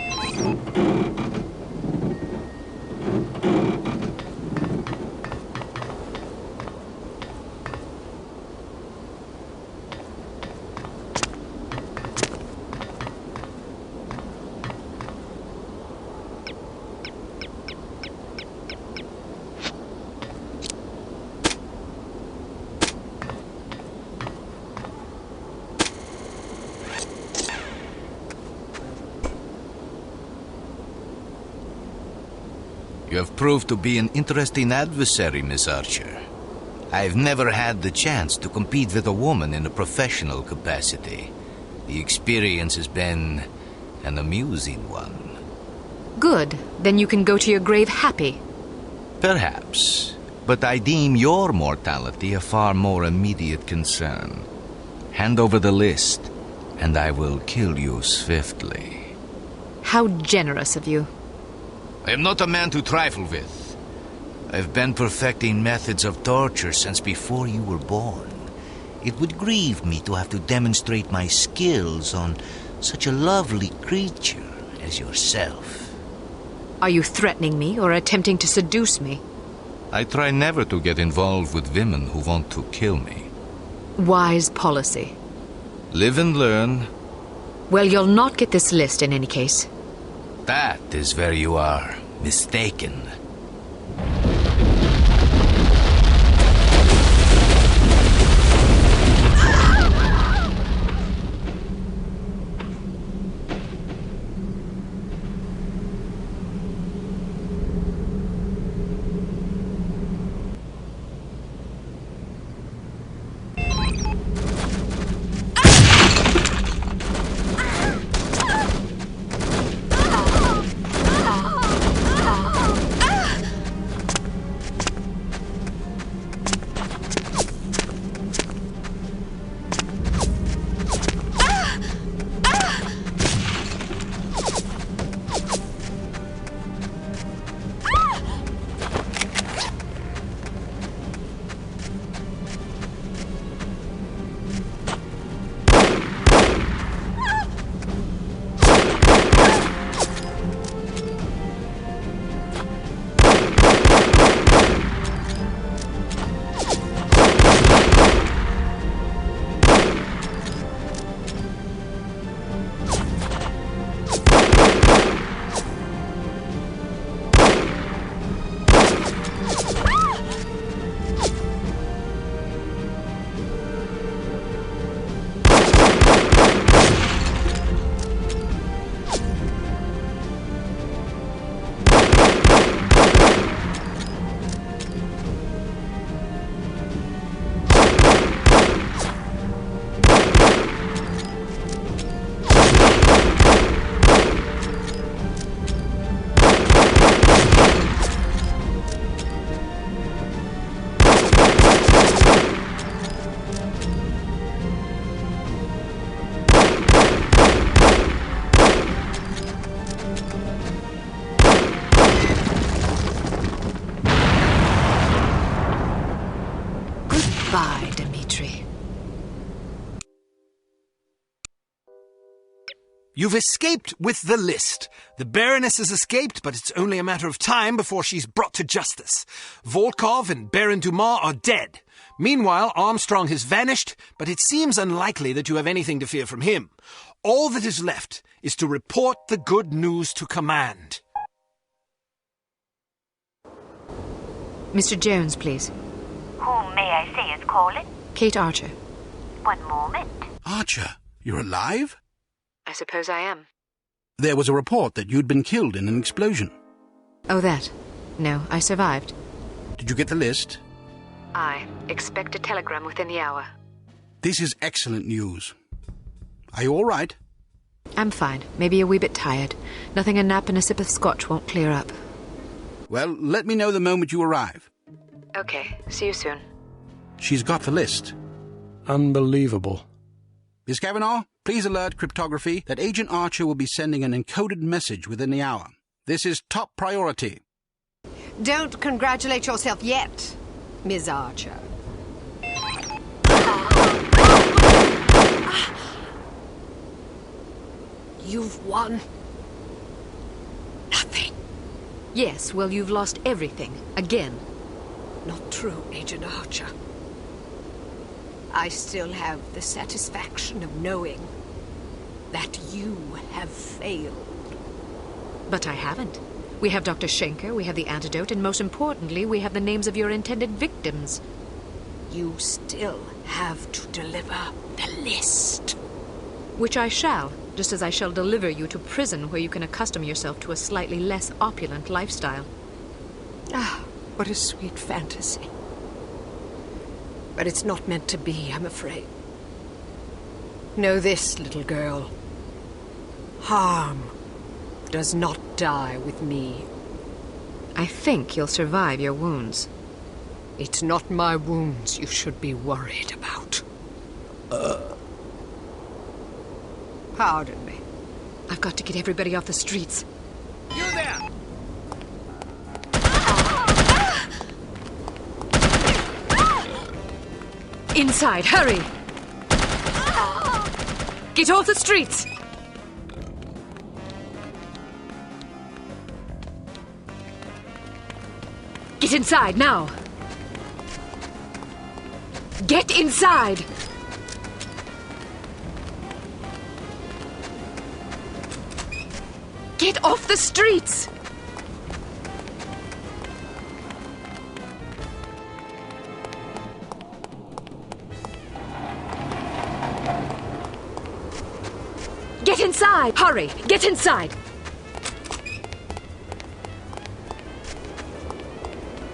You have proved to be an interesting adversary, Miss Archer. I've never had the chance to compete with a woman in a professional capacity. The experience has been an amusing one. Good. Then you can go to your grave happy. Perhaps. But I deem your mortality a far more immediate concern. Hand over the list, and I will kill you swiftly. How generous of you. I am not a man to trifle with. I've been perfecting methods of torture since before you were born. It would grieve me to have to demonstrate my skills on such a lovely creature as yourself. Are you threatening me or attempting to seduce me? I try never to get involved with women who want to kill me. Wise policy. Live and learn. Well, you'll not get this list in any case. That is where you are mistaken. Goodbye, Dmitri. You've escaped with the list. The Baroness has escaped, but it's only a matter of time before she's brought to justice. Volkov and Baron Dumas are dead. Meanwhile, Armstrong has vanished, but it seems unlikely that you have anything to fear from him. All that is left is to report the good news to command. Mr. Jones, please. Whom may I say is calling? Kate Archer. One moment. Archer, you're alive? I suppose I am. There was a report that you'd been killed in an explosion. Oh, that. No, I survived. Did you get the list? I expect a telegram within the hour. This is excellent news. Are you all right? I'm fine. Maybe a wee bit tired. Nothing a nap and a sip of scotch won't clear up. Well, let me know the moment you arrive. Okay, see you soon. She's got the list. Unbelievable. Miss Kavanaugh, please alert cryptography that Agent Archer will be sending an encoded message within the hour. This is top priority. Don't congratulate yourself yet, Ms. Archer. You've won. Nothing. Yes, well, you've lost everything. Again. Not true, Agent Archer. I still have the satisfaction of knowing that you have failed. But I haven't. We have Dr. Schenker, we have the antidote, and most importantly, we have the names of your intended victims. You still have to deliver the list. Which I shall, just as I shall deliver you to prison where you can accustom yourself to a slightly less opulent lifestyle. Ah, what a sweet fantasy. But it's not meant to be, I'm afraid. Know this, little girl. Harm does not die with me. I think you'll survive your wounds. It's not my wounds you should be worried about. Pardon me. I've got to get everybody off the streets. You there! Inside, hurry! Get off the streets! Get inside, now! Get inside! Get off the streets! Get inside! Hurry! Get inside!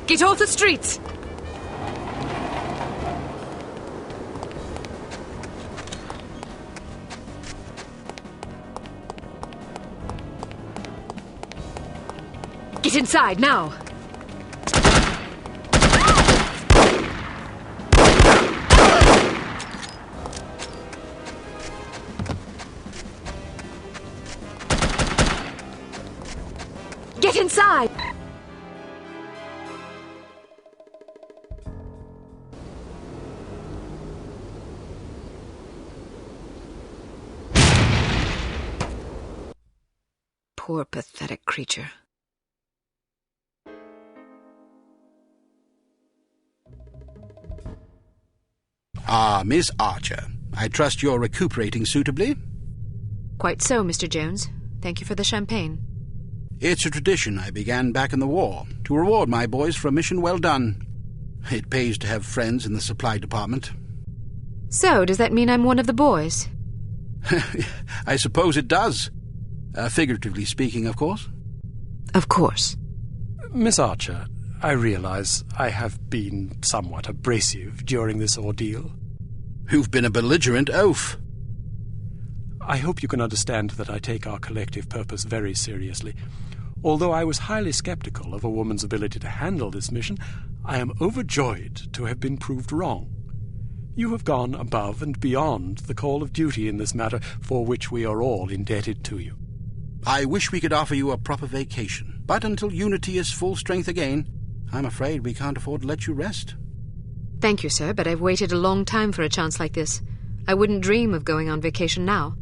Get off the streets! Get inside, now! Get inside! Poor, pathetic creature. Ah, Miss Archer. I trust you're recuperating suitably? Quite so, Mr. Jones. Thank you for the champagne. It's a tradition I began back in the war, to reward my boys for a mission well done. It pays to have friends in the supply department. So, does that mean I'm one of the boys? I suppose it does. Figuratively speaking, of course. Of course. Miss Archer, I realize I have been somewhat abrasive during this ordeal. You've been a belligerent oaf. I hope you can understand that I take our collective purpose very seriously. Although I was highly skeptical of a woman's ability to handle this mission, I am overjoyed to have been proved wrong. You have gone above and beyond the call of duty in this matter, for which we are all indebted to you. I wish we could offer you a proper vacation, but until Unity is full strength again, I'm afraid we can't afford to let you rest. Thank you, sir, but I've waited a long time for a chance like this. I wouldn't dream of going on vacation now.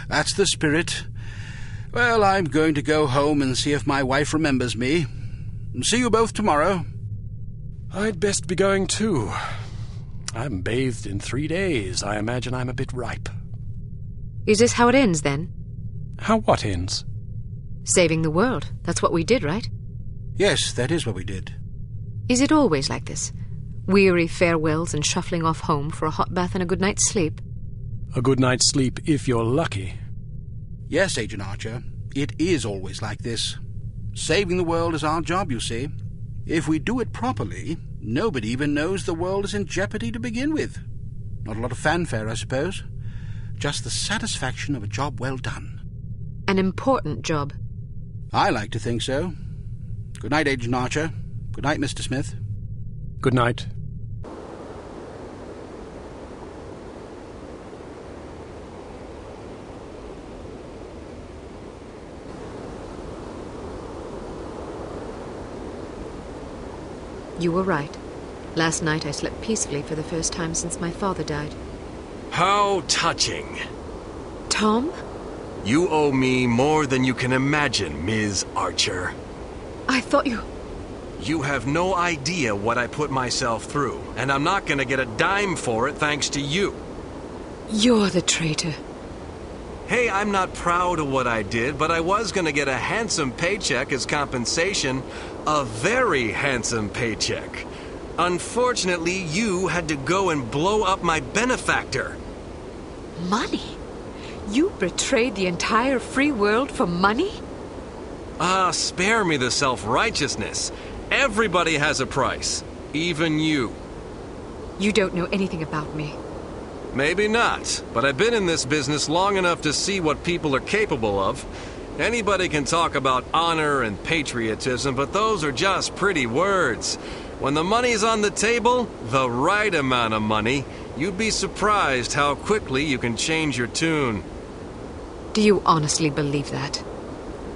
That's the spirit. Well, I'm going to go home and see if my wife remembers me. See you both tomorrow. I'd best be going too. I haven't bathed in 3 days. I imagine I'm a bit ripe. Is this how it ends, then? How what ends? Saving the world. That's what we did, right? Yes, that is what we did. Is it always like this? Weary farewells and shuffling off home for a hot bath and a good night's sleep? A good night's sleep if you're lucky. Yes, Agent Archer. It is always like this. Saving the world is our job, you see. If we do it properly, nobody even knows the world is in jeopardy to begin with. Not a lot of fanfare, I suppose. Just the satisfaction of a job well done. An important job. I like to think so. Good night, Agent Archer. Good night, Mr. Smith. Good night. You were right. Last night I slept peacefully for the first time since my father died. How touching. Tom? You owe me more than you can imagine, Ms. Archer. I thought you... You have no idea what I put myself through, and I'm not gonna get a dime for it thanks to you. You're the traitor. Hey, I'm not proud of what I did, but I was gonna get a handsome paycheck as compensation. A very handsome paycheck. Unfortunately, you had to go and blow up my benefactor. Money? You betrayed the entire free world for money? Spare me the self-righteousness. Everybody has a price. Even you. You don't know anything about me. Maybe not, but I've been in this business long enough to see what people are capable of. Anybody can talk about honor and patriotism, but those are just pretty words. When the money's on the table, the right amount of money, you'd be surprised how quickly you can change your tune. Do you honestly believe that?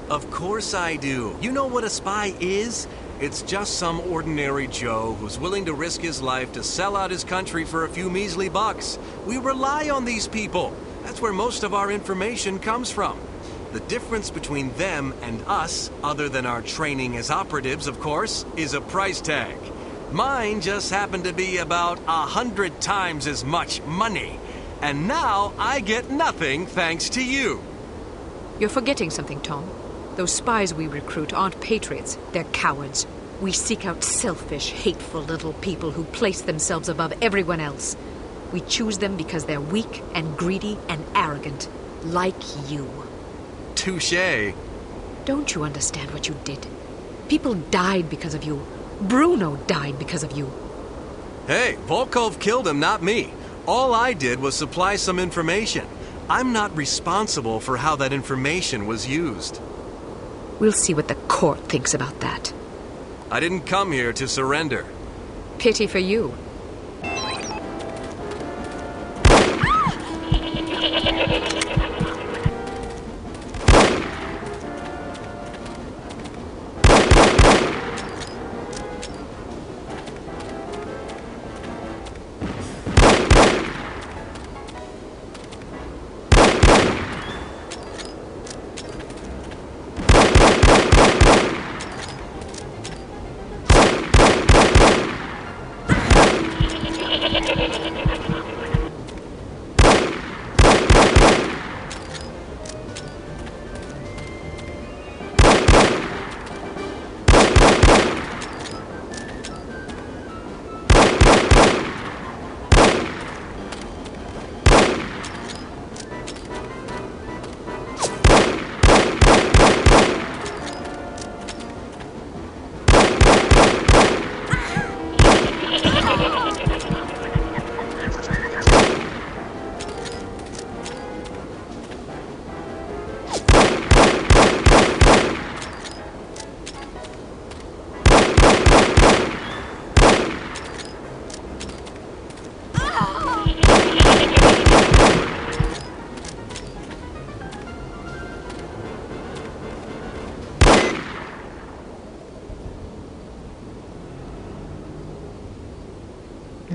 Of course I do. You know what a spy is? It's just some ordinary Joe who's willing to risk his life to sell out his country for a few measly bucks. We rely on these people. That's where most of our information comes from. The difference between them and us, other than our training as operatives, of course, is a price tag. Mine just happened to be about 100 times as much money. And now I get nothing thanks to you. You're forgetting something, Tom. Those spies we recruit aren't patriots. They're cowards. We seek out selfish, hateful little people who place themselves above everyone else. We choose them because they're weak and greedy and arrogant, like you. Touché. Don't you understand what you did? People died because of you. Bruno died because of you. Hey, Volkov killed him, not me. All I did was supply some information. I'm not responsible for how that information was used. We'll see what the court thinks about that. I didn't come here to surrender. Pity for you.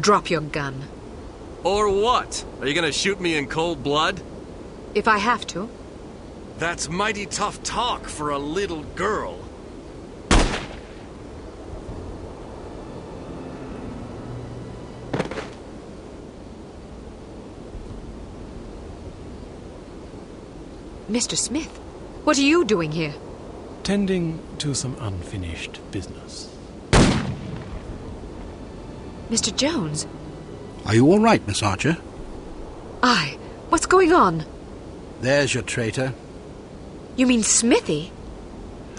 Drop your gun. Or what? Are you gonna shoot me in cold blood? If I have to. That's mighty tough talk for a little girl. Mr. Smith, what are you doing here? Tending to some unfinished business. Mr. Jones? Are you all right, Miss Archer? Aye. What's going on? There's your traitor. You mean Smithy?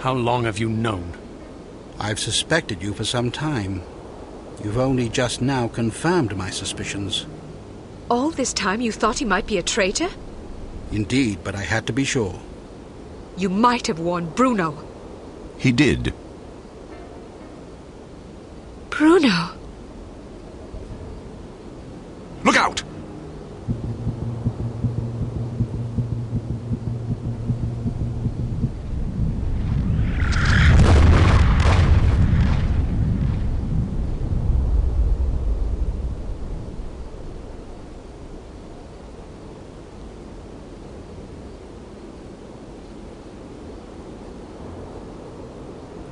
How long have you known? I've suspected you for some time. You've only just now confirmed my suspicions. All this time you thought he might be a traitor? Indeed, but I had to be sure. You might have warned Bruno. He did. Bruno. Look out!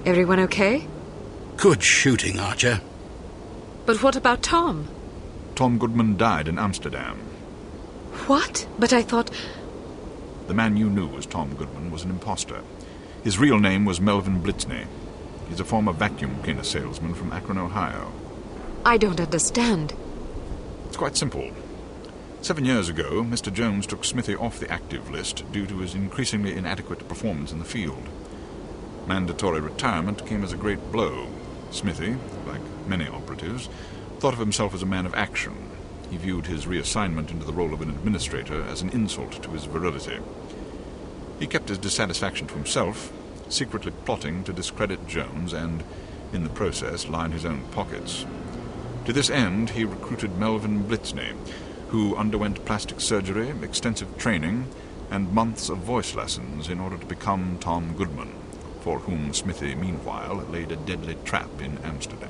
Everyone okay? Good shooting, Archer. But what about Tom? Tom Goodman died in Amsterdam. What? But I thought... The man you knew as Tom Goodman was an imposter. His real name was Melvin Blitzney. He's a former vacuum cleaner salesman from Akron, Ohio. I don't understand. It's quite simple. 7 years ago, Mr. Jones took Smithy off the active list due to his increasingly inadequate performance in the field. Mandatory retirement came as a great blow. Smithy, like many operatives, thought of himself as a man of action. He viewed his reassignment into the role of an administrator as an insult to his virility. He kept his dissatisfaction to himself, secretly plotting to discredit Jones and, in the process, line his own pockets. To this end, he recruited Melvin Blitzney, who underwent plastic surgery, extensive training, and months of voice lessons in order to become Tom Goodman, for whom Smithy, meanwhile, laid a deadly trap in Amsterdam.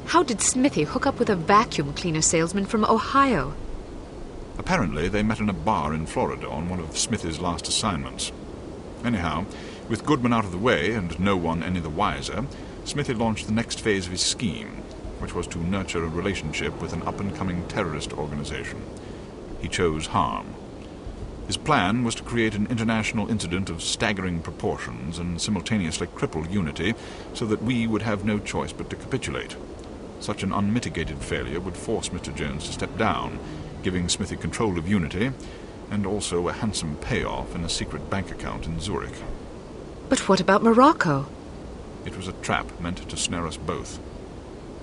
How did Smithy hook up with a vacuum cleaner salesman from Ohio? Apparently, they met in a bar in Florida on one of Smithy's last assignments. Anyhow, with Goodman out of the way and no one any the wiser, Smithy launched the next phase of his scheme, which was to nurture a relationship with an up-and-coming terrorist organization. He chose harm. His plan was to create an international incident of staggering proportions and simultaneously cripple Unity so that we would have no choice but to capitulate. Such an unmitigated failure would force Mr. Jones to step down, giving Smithy control of Unity and also a handsome payoff in a secret bank account in Zurich. But what about Morocco? It was a trap meant to snare us both.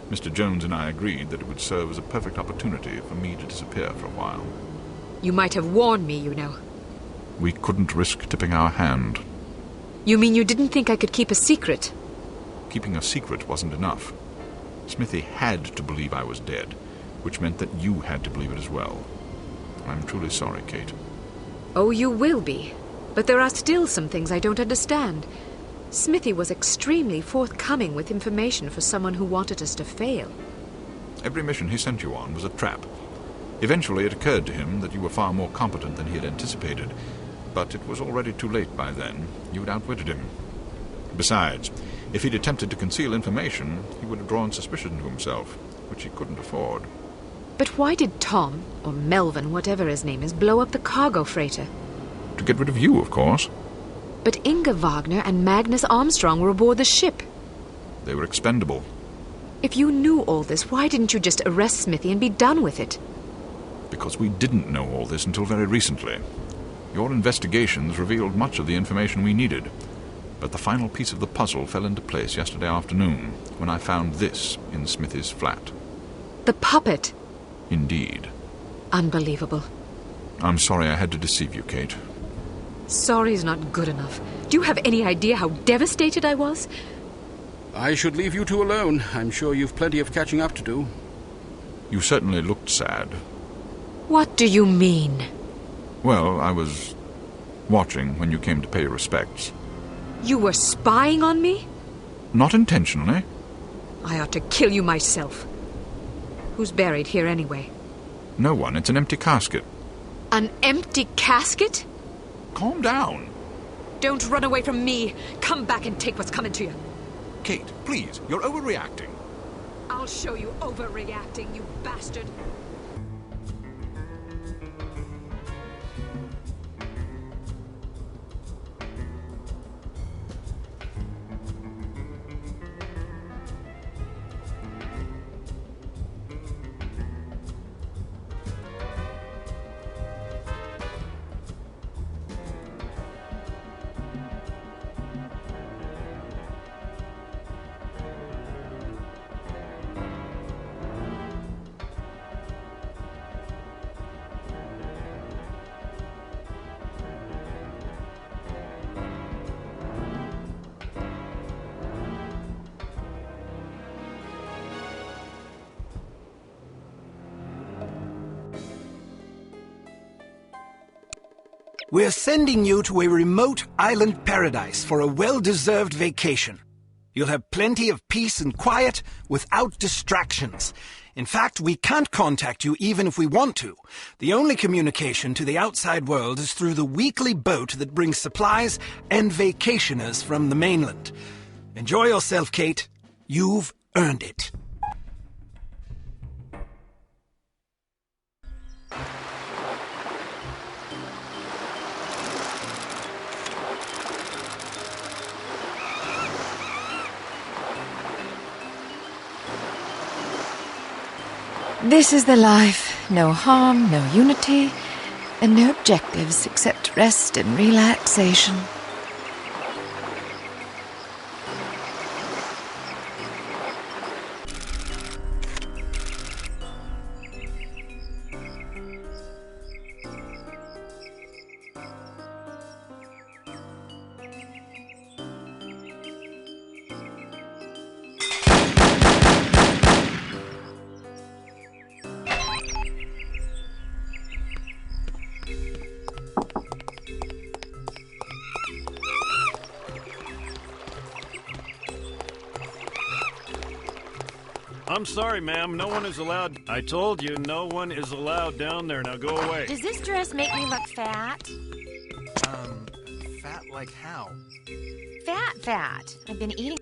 Mr. Jones and I agreed that it would serve as a perfect opportunity for me to disappear for a while. You might have warned me, you know. We couldn't risk tipping our hand. You mean you didn't think I could keep a secret? Keeping a secret wasn't enough. Smithy had to believe I was dead, which meant that you had to believe it as well. I'm truly sorry, Kate. Oh, you will be. But there are still some things I don't understand. Smithy was extremely forthcoming with information for someone who wanted us to fail. Every mission he sent you on was a trap. Eventually it occurred to him that you were far more competent than he had anticipated, but it was already too late by then. You had outwitted him. Besides, if he'd attempted to conceal information, he would have drawn suspicion to himself, which he couldn't afford. But why did Tom, or Melvin, whatever his name is, blow up the cargo freighter? To get rid of you, of course. But Inga Wagner and Magnus Armstrong were aboard the ship. They were expendable. If you knew all this, why didn't you just arrest Smithy and be done with it? Because we didn't know all this until very recently. Your investigations revealed much of the information we needed. But the final piece of the puzzle fell into place yesterday afternoon, when I found this in Smithy's flat. The puppet? Indeed. Unbelievable. I'm sorry I had to deceive you, Kate. Sorry's not good enough. Do you have any idea how devastated I was? I should leave you two alone. I'm sure you've plenty of catching up to do. You certainly looked sad. What do you mean? Well, I was watching when you came to pay your respects. You were spying on me? Not intentionally. I ought to kill you myself. Who's buried here anyway? No one. It's an empty casket. An empty casket? Calm down. Don't run away from me. Come back and take what's coming to you. Kate, please. You're overreacting. I'll show you overreacting, you bastard. We're sending you to a remote island paradise for a well-deserved vacation. You'll have plenty of peace and quiet without distractions. In fact, we can't contact you even if we want to. The only communication to the outside world is through the weekly boat that brings supplies and vacationers from the mainland. Enjoy yourself, Kate. You've earned it. This is the life. No harm, no unity, and no objectives except rest and relaxation. I'm sorry, ma'am. No one is allowed. I told you, no one is allowed down there. Now go away. Does this dress make me look fat? Fat like how? Fat. I've been eating...